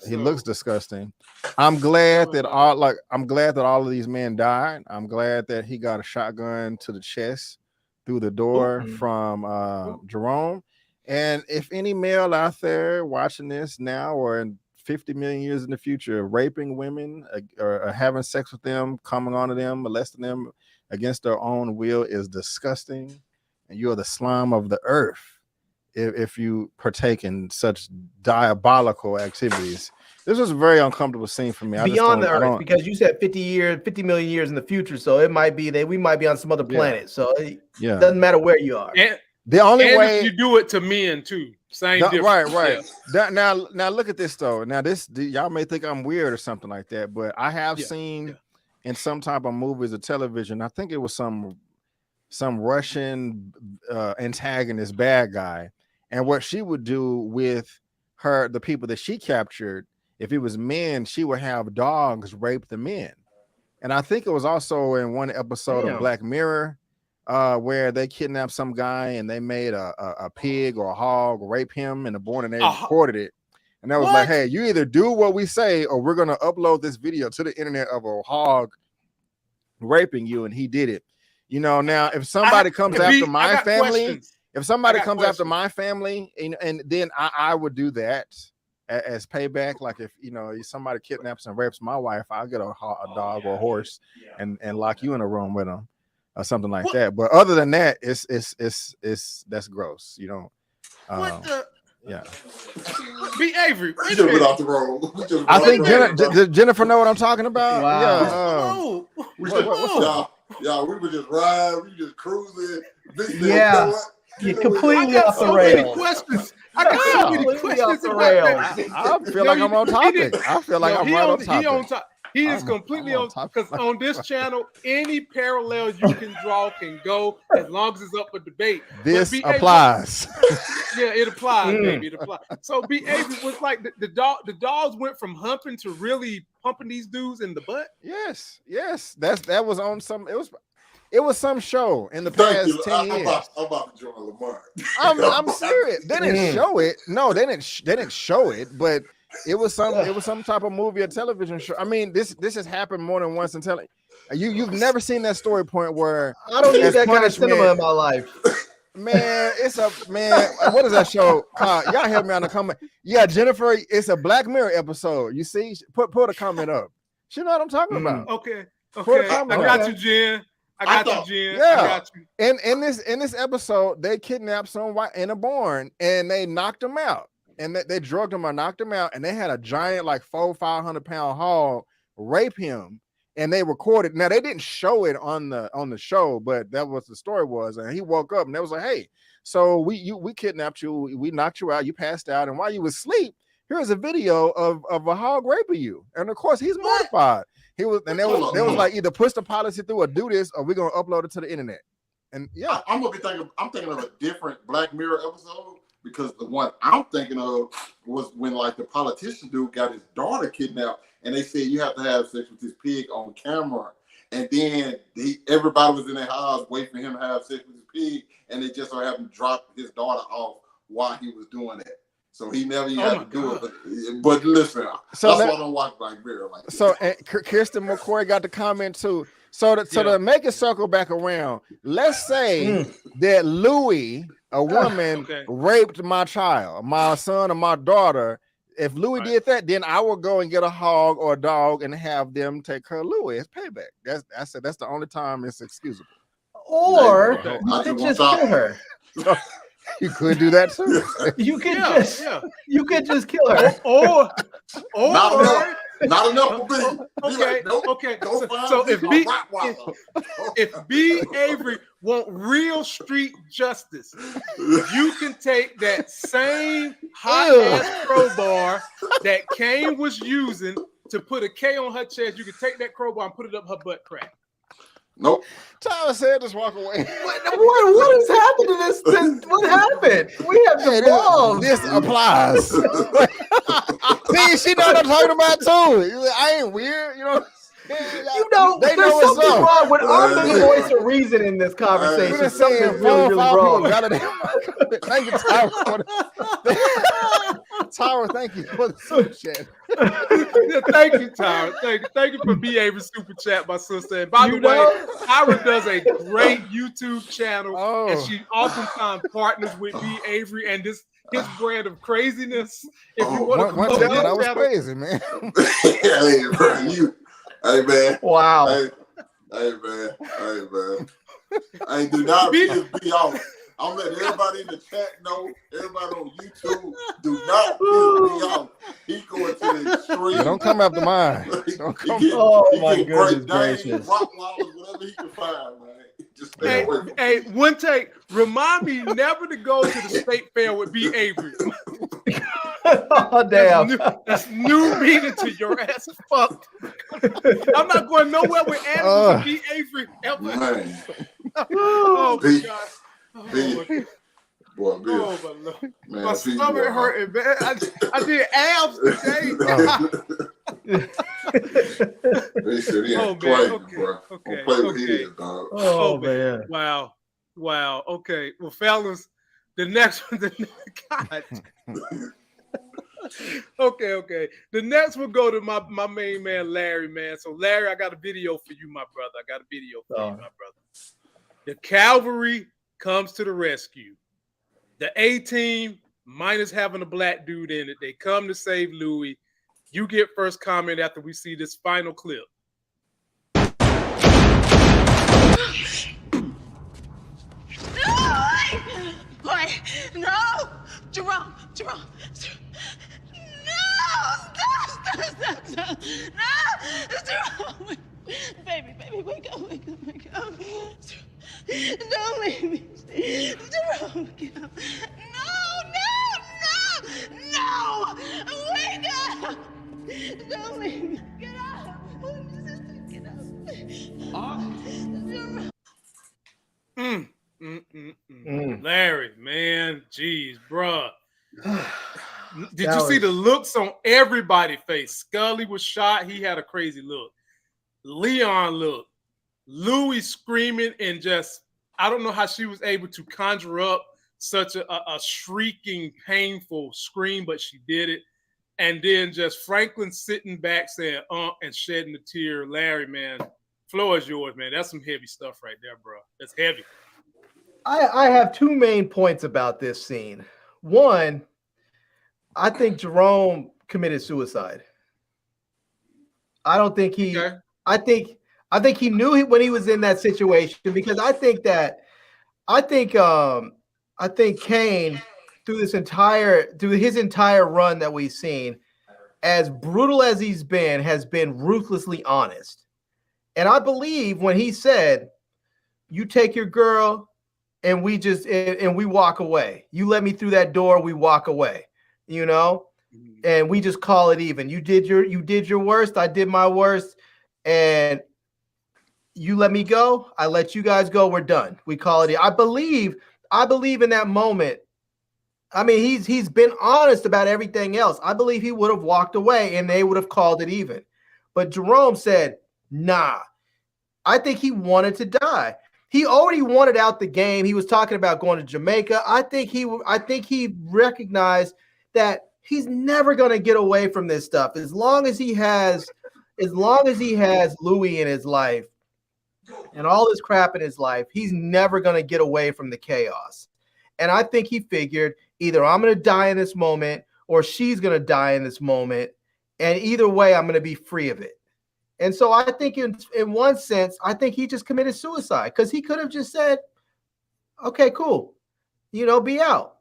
C: he looks disgusting. I'm glad that all of these men died. I'm glad that he got a shotgun to the chest through the door from Jerome. And if any male out there watching this now or in 50 million years in the future, raping women or having sex with them, coming onto them, molesting them against their own will is disgusting. And you are the slime of the earth if you partake in such diabolical activities. This was a very uncomfortable scene for me.
B: Beyond the earth, because you said 50 million years in the future, so it might be that we might be on some other planet. So it doesn't matter where you are.
A: And
C: the only way
A: you do it to men too, same difference.
C: Right. Now look at this though. Now y'all may think I'm weird or something like that, but I have seen in some type of movies or television. I think it was some Russian antagonist bad guy, and what she would do with the people that she captured. If it was men, she would have dogs rape the men. And I think it was also in one episode of Black Mirror where they kidnapped some guy and they made a pig or a hog rape him in the born, and they recorded it. And that was like, hey, you either do what we say or we're going to upload this video to the internet of a hog raping you. And he did it. You know, now if somebody comes after my family, and then I would do that as payback. Like if, you know, somebody kidnaps and rapes my wife, I'll get a dog or a horse and lock you in a room with them or something like that. But other than that, it's that's gross. You know, yeah.
J: Be Avery.
C: I think Jennifer know what I'm talking about.
F: Wow.
C: Yeah.
F: Y'all, we were just riding, we were just cruising.
B: Yeah. You're completely off the rails.
J: I got so many questions about that.
C: I feel like I'm on topic. I feel like I'm right on topic.
J: He is completely on top, because on this channel, any parallel you can draw can go as long as it's up for debate.
C: This applies.
J: Yeah, it applies, baby. It applies. So Avery was like the dogs went from humping to really pumping these dudes in the butt.
C: Yes. That was on some. It was some show in the past 10 years.
F: I'm about to join Lamar.
C: I'm serious. They didn't show it. No, they didn't show it, but it was some type of movie or television show. I mean, this has happened more than once in television. You've never seen that story point where
B: I don't need that kind of cinema in my life.
C: Man, what is that show? Y'all help me on the comment. Yeah, Jennifer, it's a Black Mirror episode. You see, put a comment up. She know what I'm talking about.
J: Okay. I got you, Jen. I got you, Jen.
C: Yeah.
J: I got you.
C: And in this episode, they kidnapped someone in a barn and they knocked him out. And they drugged him or knocked him out, and they had a giant, like 500-pound hog rape him, and they recorded. Now they didn't show it on the show, but that was the story was. And he woke up, and they was like, "Hey, so we kidnapped you, we knocked you out, you passed out, and while you was asleep, here's a video of a hog raping you." And of course, he's mortified. They was like, either push the policy through or do this, or we're gonna upload it to the internet. And yeah,
F: I'm thinking of a different Black Mirror episode. Because the one I'm thinking of was when like the politician dude got his daughter kidnapped, and they said you have to have sex with this pig on camera, and then everybody was in their house waiting for him to have sex with his pig, and they just so happened to drop his daughter off while he was doing that. So he never even had to do it. But listen, that's why I don't watch Black Mirror like that.
C: So Kirsten McCoy got the comment too. So to make it circle back around, let's say that Louie, a woman, raped my child, my son or my daughter. If Louie did that, then I will go and get a hog or a dog and have them take care of Louie. It's payback. That's the only time it's excusable.
B: Or you could just kill her.
C: You could do that too.
B: You could just kill her.
J: Or
F: not enough for me.
J: Okay. So if B. Avery want real street justice, you can take that same hot ass crowbar that Kane was using to put a K on her chest. You can take that crowbar and put it up her butt crack.
F: Nope.
C: Tyler said, "Just walk away."
B: What has happened to this? What happened? We have evolved.
C: This applies. See, she know what I'm talking about too. I ain't weird, you know.
B: There's something wrong with our voice of reason in this conversation.
C: We're
B: something really wrong.
C: Thank you, Tyra. Tyra, thank you for the super chat.
J: Thank you, Tyra. Thank you for B. Avery super chat, my sister. And by the way, Tyra does a great YouTube channel, and she oftentimes partners with B. Avery and his brand of craziness. If you want to
C: that was crazy, man.
F: Hey man!
B: Wow!
F: Hey man! I do not piss me off. I'm letting everybody in the chat know. Everybody on YouTube, do not piss me off. He going to the extreme.
C: Don't come after mine.
B: My goodness gracious!
F: Rottweilers, whatever he can find, man. Just stay away.
J: Hey, one take. Remind me never to go to the state fair with B. Avery.
B: Oh damn!
J: That's new meaning to your ass. Fuck. I'm not going nowhere with animals with B. Avery ever.
F: Man.
J: Oh my god.
F: Boy, Bill.
J: Oh my lord.
F: Man,
J: my stomach hurting, man. I did abs today.
F: They said he ain't playing, bro. Don't play with his, dog.
B: Oh, man.
J: Wow. Okay. Well, fellas, the next one. God. Okay. The next will go to my main man, Larry, man. So, Larry, I got a video for you, my brother. The cavalry comes to the rescue. The A-team, minus having a black dude in it, they come to save Louie. You get first comment after we see this final clip.
E: No! Jerome! No! Stop! No! Jerome! Baby, wake up. Don't leave me. Jerome, get up. No! Wake up! Don't leave me. Get up. Get up.
J: Larry, man, jeez, bruh. Did you see the looks on everybody's face? Scully was shot. He had a crazy look. Leon looked. Louie screaming and just, I don't know how she was able to conjure up such a shrieking, painful scream, but she did it. And then just Franklin sitting back saying, and shedding a tear. Larry, man, floor is yours, man. That's some heavy stuff right there, bro. That's heavy.
B: I have two main points about this scene. One, I think Jerome committed suicide. I don't think he. Okay. I think he knew when he was in that situation, because I think Kane through his entire run that we've seen, as brutal as he's been, has been ruthlessly honest. And I believe when he said, "You take your girl and we walk away. You let me through that door, we walk away." You know, and we just call it even. You did your worst, I did my worst, and you let me go, I let you guys go, we're done. We call it. I believe in that moment. I mean, he's been honest about everything else. I believe he would have walked away and they would have called it even. But Jerome said, nah. I think he wanted to die. He already wanted out the game. He was talking about going to Jamaica. I think he recognized that he's never going to get away from this stuff. As long as he has Louie in his life and all this crap in his life, he's never going to get away from the chaos. And I think he figured either I'm going to die in this moment or she's going to die in this moment. And either way, I'm going to be free of it. And so I think in one sense, I think he just committed suicide, because he could have just said, okay, cool, be out.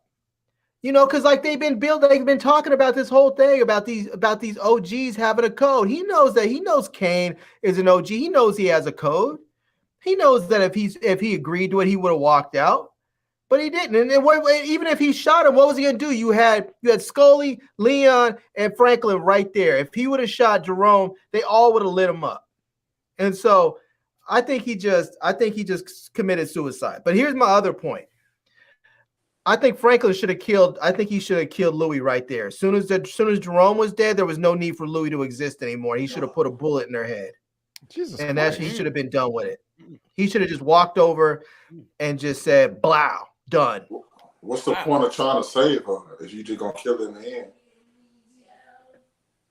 B: Because like they've been talking about this whole thing about these OGs having a code. He knows that. He knows Kane is an OG. He knows he has a code. He knows that if he agreed to it, he would have walked out, but he didn't. And even if he shot him, what was he gonna do? You had Scully, Leon, and Franklin right there. If he would have shot Jerome, they all would have lit him up. And so I think he just committed suicide. But here's my other point. I think Franklin should have killed. I think he should have killed Louie right there. As soon as Jerome was dead, there was no need for Louie to exist anymore. He should have put a bullet in their head. Jesus and Christ. He should have been done with it. He should have just walked over and just said, "Blow, done."
F: What's the point of trying to save her if you just gonna kill her in the end?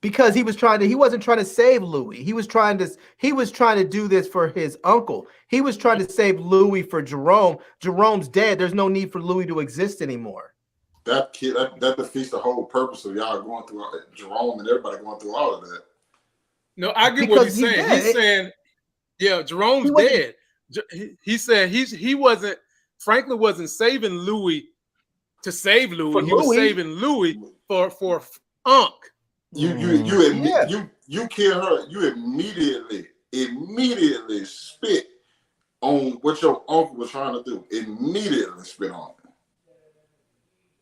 B: Because he wasn't trying to save Louie. He was trying to do this for his uncle. He was trying to save Louie for Jerome. Jerome's dead. There's no need for Louie to exist anymore.
F: That defeats the whole purpose of y'all going through Jerome and everybody going through all of that.
J: No, I get what he's saying. He's saying, yeah, Jerome's dead. He said Franklin wasn't saving Louie to save Louie. He was saving Louie for Unc.
F: You kill her. You immediately spit on what your uncle was trying to do. Immediately spit on it.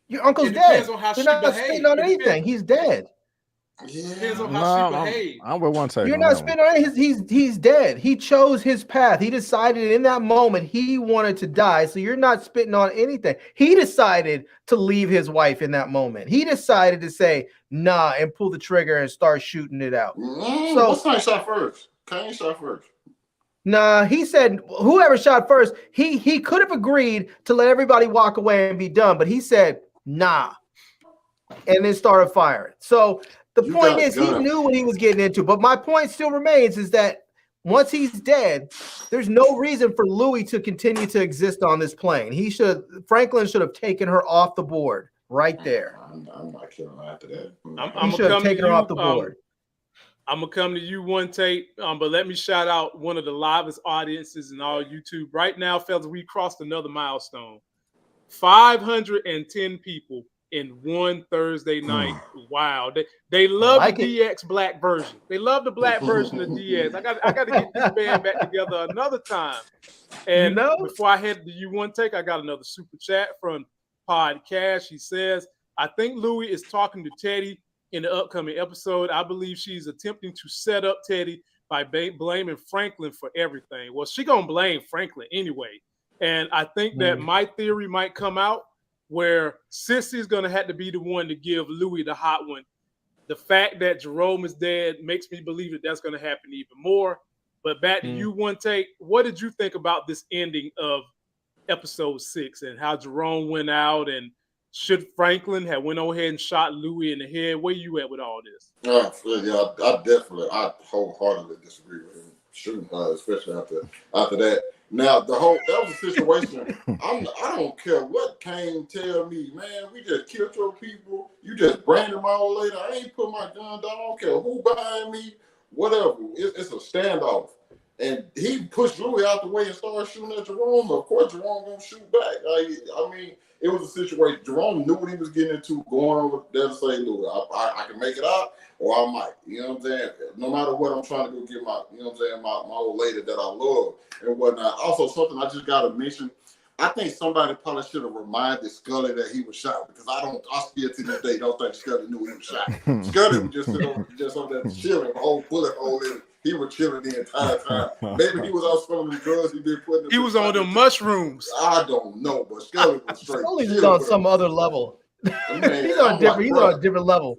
B: Your uncle's dead. You're not spitting on anything. He's dead.
J: Depends on how she behaves.
C: I'm with one take.
B: You're not spitting on it. He's dead. He chose his path. He decided in that moment he wanted to die. So you're not spitting on anything. He decided to leave his wife in that moment. He decided to say nah and pull the trigger and start shooting it out.
F: So what's Kane shot first? Kane shot first.
B: Nah, he said whoever shot first, he could have agreed to let everybody walk away and be done, but he said nah, and then started firing. So the point is, he knew what he was getting into. But my point still remains is that once he's dead, there's no reason for Louie to continue to exist on this plane. Franklin should have taken her off the board right there.
F: I'm not killing her after that.
B: He should have taken her off the board.
J: I'm gonna come to you one take, but let me shout out one of the livest audiences in all YouTube right now, fellas. We crossed another milestone: 510 people in one Thursday night. Wow, they love the DX black version. They love the black version of DX. I got to get this band back together another time. And before I head to you one take, I got another super chat from Podcast. He says, "I think Louie is talking to Teddy in the upcoming episode. I believe she's attempting to set up Teddy by blaming Franklin for everything." Well, she gonna blame Franklin anyway, and I think that my theory might come out, where Sissy's going to have to be the one to give Louie the hot one. The fact that Jerome is dead makes me believe that that's going to happen even more. But back to you one take. What did you think about this ending of episode 6 and how Jerome went out, and should Franklin have went on ahead and shot Louie in the head? Where you at with all this?
F: I wholeheartedly disagree with him shooting her, especially after that. Now that was a situation. I don't care what Kane tell me, man. We just killed your people. You just branded my old lady. I ain't put my gun down. I don't care who behind me, whatever. It's a standoff. And he pushed Louie out the way and started shooting at Jerome. Of course, Jerome gonna shoot back. It was a situation. Jerome knew what he was getting into, going over there to say, Louie, I can make it out, or I might. You know what I'm saying? No matter what, I'm trying to go get my, you know what I'm saying, my old lady that I love and whatnot. Also, something I just gotta mention. I think somebody probably should have reminded Scully that he was shot, because I still to this day don't think Scully knew he was shot. Scully was just on there chilling, whole bullet hole in it. He was chilling the entire time. Maybe he was on some of the drugs he been putting.
J: He was on the mushrooms.
F: I don't know, but Scully was straight.
B: Scully's on some other level. Man, he's on a different level.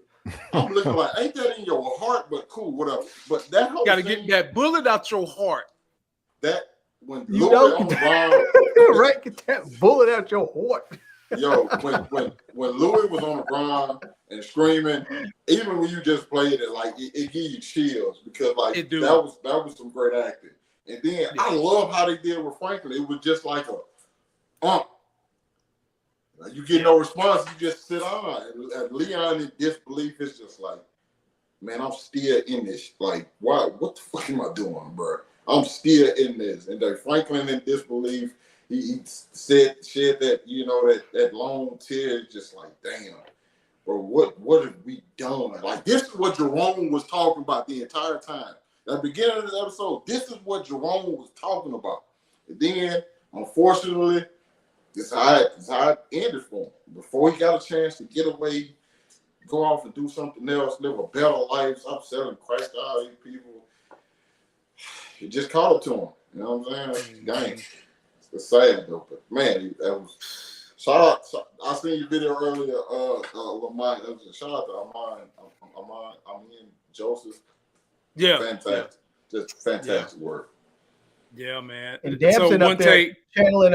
F: I'm looking like, ain't that in your heart? But cool, whatever. But that whole
J: got to get that bullet out your heart.
F: That when Louie on the ground,
B: right? Get that bullet out your heart.
F: Yo, when Louie was on the ground and screaming, even when you just played it, like it gave you chills, because like that was some great acting. And then I love how they did with Franklin. It was just like you get no response, you just sit on. And Leon in disbelief is just like, man, I'm still in this. Like, why? What the fuck am I doing, bro? I'm still in this. And then Franklin in disbelief, he shed that, you know, that long tear, just like, damn, bro, what have we done? Like, this is what Jerome was talking about the entire time. At the beginning of the episode, this is what Jerome was talking about. And then, unfortunately, this is how it ended for him. Before he got a chance to get away, go off and do something else, live a better life, stop selling Christ to all these people. It just caught up to him. You know what I'm saying? Dang. It's sad though, but man, that was shout out. I seen your video earlier, Lamont. Shout out to Amin Joseph.
J: Yeah,
F: fantastic, just fantastic work.
J: Yeah, man.
B: And Damson up there channeling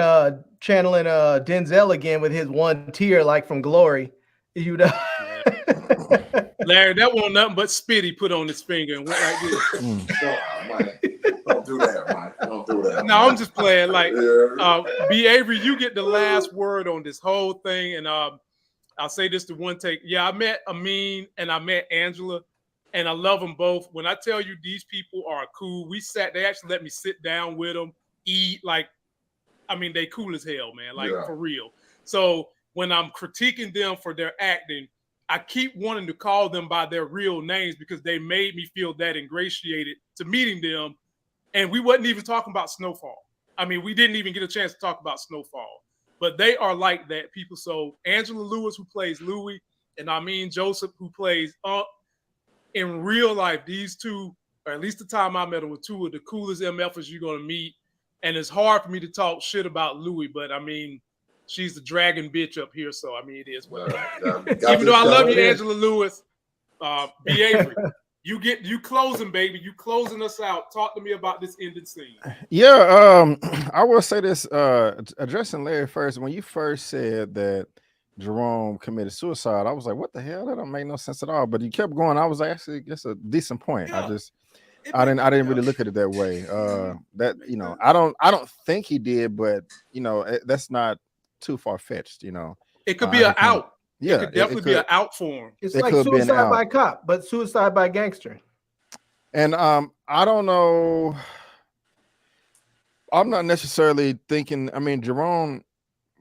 B: Denzel again with his one tear, like from Glory. You know,
J: Larry, that wasn't nothing but spit he put on his finger and went like this.
F: Don't do that, Mike. Don't do that.
J: No, I'm just playing. Like, B. Avery, you get the last word on this whole thing, and I'll say this to one take. Yeah, I met Amin and I met Angela, and I love them both. When I tell you these people are cool, they actually let me sit down with them, eat. Like, I mean, they cool as hell, man. Like, for real. So when I'm critiquing them for their acting, I keep wanting to call them by their real names because they made me feel that ingratiated to meeting them. And we wasn't even talking about Snowfall. I mean, we didn't even get a chance to talk about Snowfall. But they are like that, people. So Angela Lewis, who plays Louie, and Amin Joseph, who plays Unc, in real life, these two, or at least the time I met them, were two of the coolest MFers you're gonna meet. And it's hard for me to talk shit about Louie, but I mean, she's the dragon bitch up here, so I mean, it is what it is. Even though I love you, Angela Lewis, B. Avery, you closing, baby. You closing us out. Talk to me about this ending scene.
C: Yeah, I will say this, addressing Larry first. When you first said that Jerome committed suicide, I was like, what the hell? That don't make no sense at all. But you kept going. I was like, actually, that's a decent point.
J: Yeah.
C: I didn't really look at it that way. That, you know, I don't think he did, but you know, that's not too far fetched. You know,
J: it could be an out.
C: Yeah,
J: it could definitely be an out for him.
B: It's like suicide by cop, but suicide by gangster.
C: And I don't know. I'm not necessarily thinking. I mean, Jerome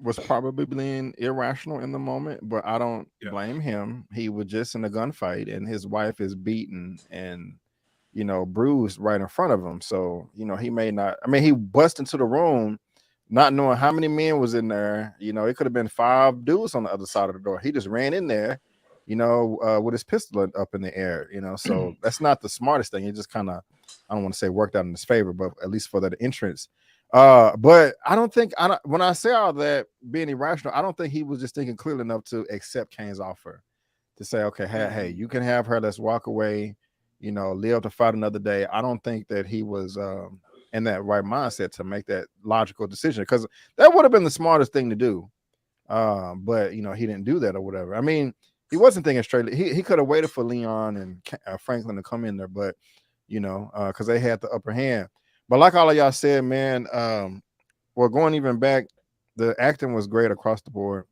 C: was probably being irrational in the moment, but I don't blame him. He was just in a gunfight, and his wife is beaten and, you know, bruised right in front of him. So, you know, he may not. I mean, he bust into the room, not knowing how many men was in there. You know, it could have been 5 dudes on the other side of the door. He just ran in there, you know, with his pistol up in the air. You know, so that's not the smartest thing. It just kind of, I don't want to say worked out in his favor, but at least for that entrance. But I don't think when I say all that being irrational, I don't think he was just thinking clearly enough to accept Kane's offer to say, okay, hey, you can have her. Let's walk away, you know, live to fight another day. I don't think that he was in that right mindset to make that logical decision, because that would have been the smartest thing to do. But you know, he didn't do that or whatever. I mean, he wasn't thinking straight. He could have waited for Leon and Franklin to come in there, but you know, because they had the upper hand. But like all of y'all said, man, well, going even back, the acting was great across the board.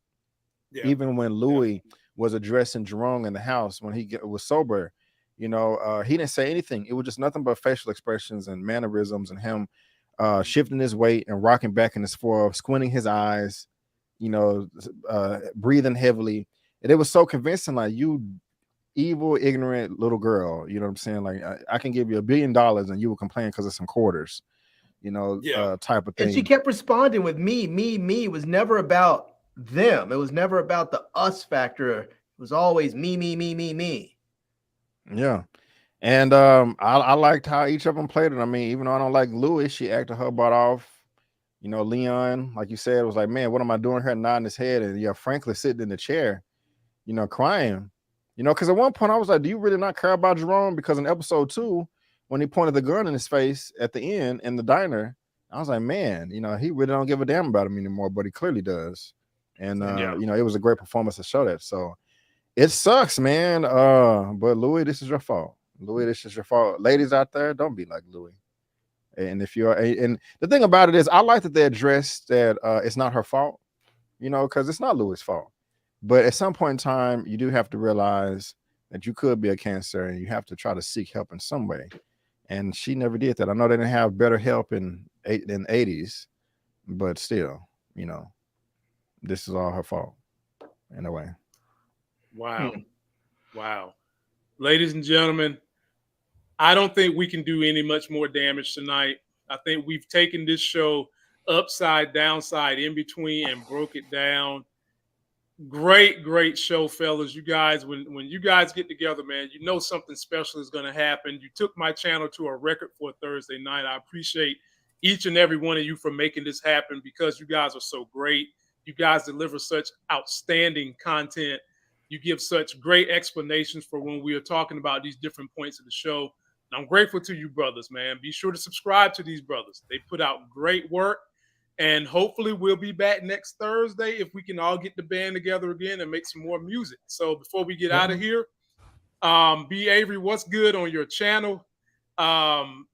C: Yeah. Even when Louie was addressing Jerome in the house when he was sober, you know, he didn't say anything. It was just nothing but facial expressions and mannerisms and him shifting his weight and rocking back in his floor, squinting his eyes, you know, breathing heavily. And it was so convincing, like, you evil, ignorant little girl, you know what I'm saying? Like, I can give you $1 billion and you will complain because of some quarters, you know, type of thing.
B: And she kept responding with me. It was never about them. It was never about the us factor. It was always me.
C: Yeah. And I liked how each of them played it. I mean, even though I don't like Louis, she acted her butt off. You know, Leon, like you said, was like, man, what am I doing here? Nodding his head. And Franklin sitting in the chair, you know, crying. You know, because at one point I was like, do you really not care about Jerome? Because in episode 2, when he pointed the gun in his face at the end in the diner, I was like, man, you know, he really don't give a damn about him anymore, but he clearly does. And, you know, it was a great performance to show that. So it sucks, man. But Louis, this is your fault. Louis, this is your fault. Ladies out there, don't be like Louis. And if you're, and the thing about it is, I like that they addressed that it's not her fault, you know, because it's not Louis' fault. But at some point in time, you do have to realize that you could be a cancer and you have to try to seek help in some way. And she never did that. I know they didn't have better help in the 80s, but still, you know, this is all her fault in a way.
J: Wow. Wow. Ladies and gentlemen, I don't think we can do any much more damage tonight. I think we've taken this show upside, downside, in between, and broke it down. Great show, fellas. You guys, when you guys get together, man, you know something special is going to happen. You took my channel to a record for a Thursday night. I appreciate each and every one of you for making this happen, because you guys are so great. You guys deliver such outstanding content. You give such great explanations for when we are talking about these different points of the show. And I'm grateful to you brothers, man. Be sure to subscribe to these brothers. They put out great work. And hopefully we'll be back next Thursday if we can all get the band together again and make some more music. So before we get out of here, B. Avery, what's good on your channel? Do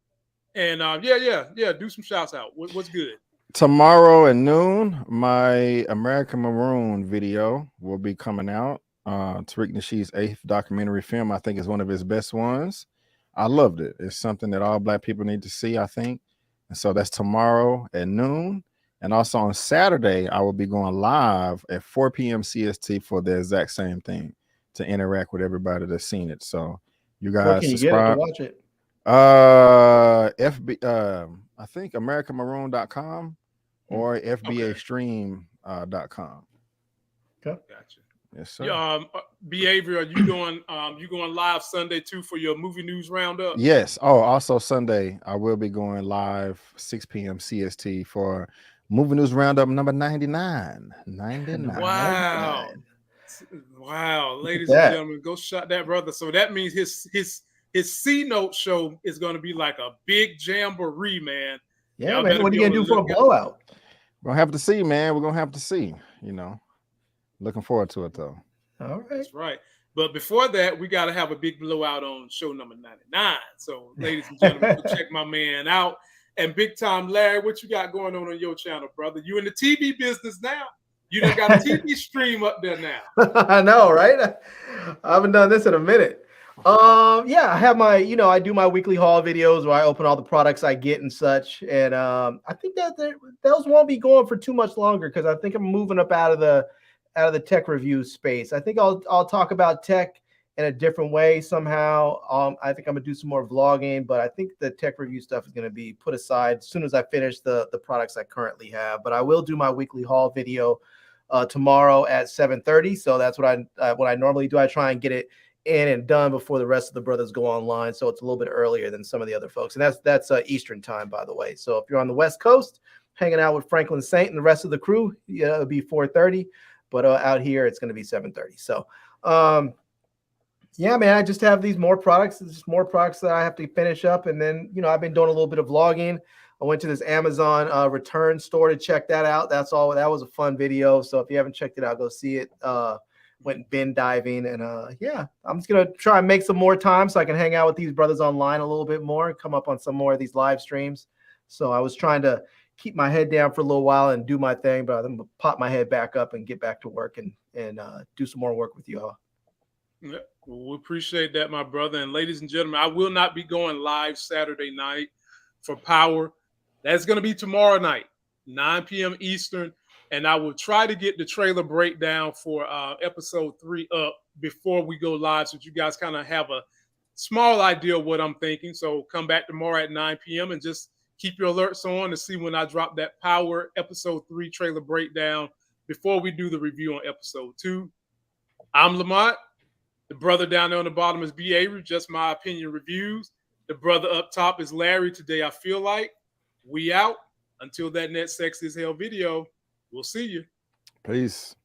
J: some shouts out. What's good?
C: Tomorrow at noon, my American Maroon video will be coming out. Tariq Nasheed's 8th documentary film. I think is one of his best ones. I loved it. It's something that all Black people need to see, I think. And so that's tomorrow at noon. And also on Saturday, I will be going live at 4 p.m. CST for the exact same thing, to interact with everybody that's seen it. So you guys subscribe.
B: Where can you get it to watch it?
C: I think AmericanMaroon.com or FBAstream.com.
B: Okay.
J: Gotcha.
C: Yes, sir.
J: B. Avery, are you doing you going live Sunday too for your movie news roundup?
C: Yes. Oh, also Sunday, I will be going live 6 p.m. CST for Movie News Roundup number 99. 99.
J: Wow. Wow, ladies
B: that.
J: and gentlemen, go shot that brother. So that means his C-note show is going to be like a big jamboree, man.
B: Yeah,
J: Y'all
B: man.
J: better
B: What are
J: be
B: you
J: on
B: gonna
J: the
B: do for a
J: lookout.
B: blowout?
C: We're gonna have to see, man. We're gonna have to see. You know, looking forward to it though.
B: All right.
J: That's right. But before that, we got to have a big blowout on show number 99. So, ladies and gentlemen, go check my man out. And big time Larry, what you got going on your channel, brother? You in the TV business now? You done got a TV stream up there now.
B: I know, right? I haven't done this in a minute. Yeah, I have my, I do my weekly haul videos where I open all the products I get and such. And I think that those won't be going for too much longer because I think I'm moving up out of the tech review space. I think I'll talk about tech in a different way somehow. I think I'm gonna do some more vlogging, but I think the tech review stuff is gonna be put aside as soon as I finish the products I currently have. But I will do my weekly haul video tomorrow at 7:30. So that's what I normally do. I try and get it in and done before the rest of the brothers go online. So it's a little bit earlier than some of the other folks. And that's Eastern time, by the way. So if you're on the West Coast hanging out with Franklin Saint and the rest of the crew, yeah, it'll be 4:30. But out here, it's going to be 7:30. So, yeah, man, I just have these more products. It's just more products that I have to finish up. And then, I've been doing a little bit of vlogging. I went to this Amazon return store to check that out. That was a fun video. So if you haven't checked it out, go see it. Went bin diving. And yeah, I'm just going to try and make some more time so I can hang out with these brothers online a little bit more and come up on some more of these live streams. So I was trying to keep my head down for a little while and do my thing, but I'm gonna pop my head back up and get back to work and do some more work with you all.
J: Yeah, well, we appreciate that, my brother. And ladies and gentlemen, I will not be going live Saturday night for Power. That's going to be tomorrow night, 9 p.m. Eastern. And I will try to get the trailer breakdown for episode 3 up before we go live so you guys kind of have a small idea of what I'm thinking. So come back tomorrow at 9 p.m. and just keep your alerts on to see when I drop that Power episode 3 trailer breakdown before we do the review on episode 2. I'm Lamont. The brother down there on the bottom is B. Avery, just my opinion reviews. The brother up top is Larry. Today I feel like we out. Until that next Sex is Hell video, we'll see you.
C: Peace.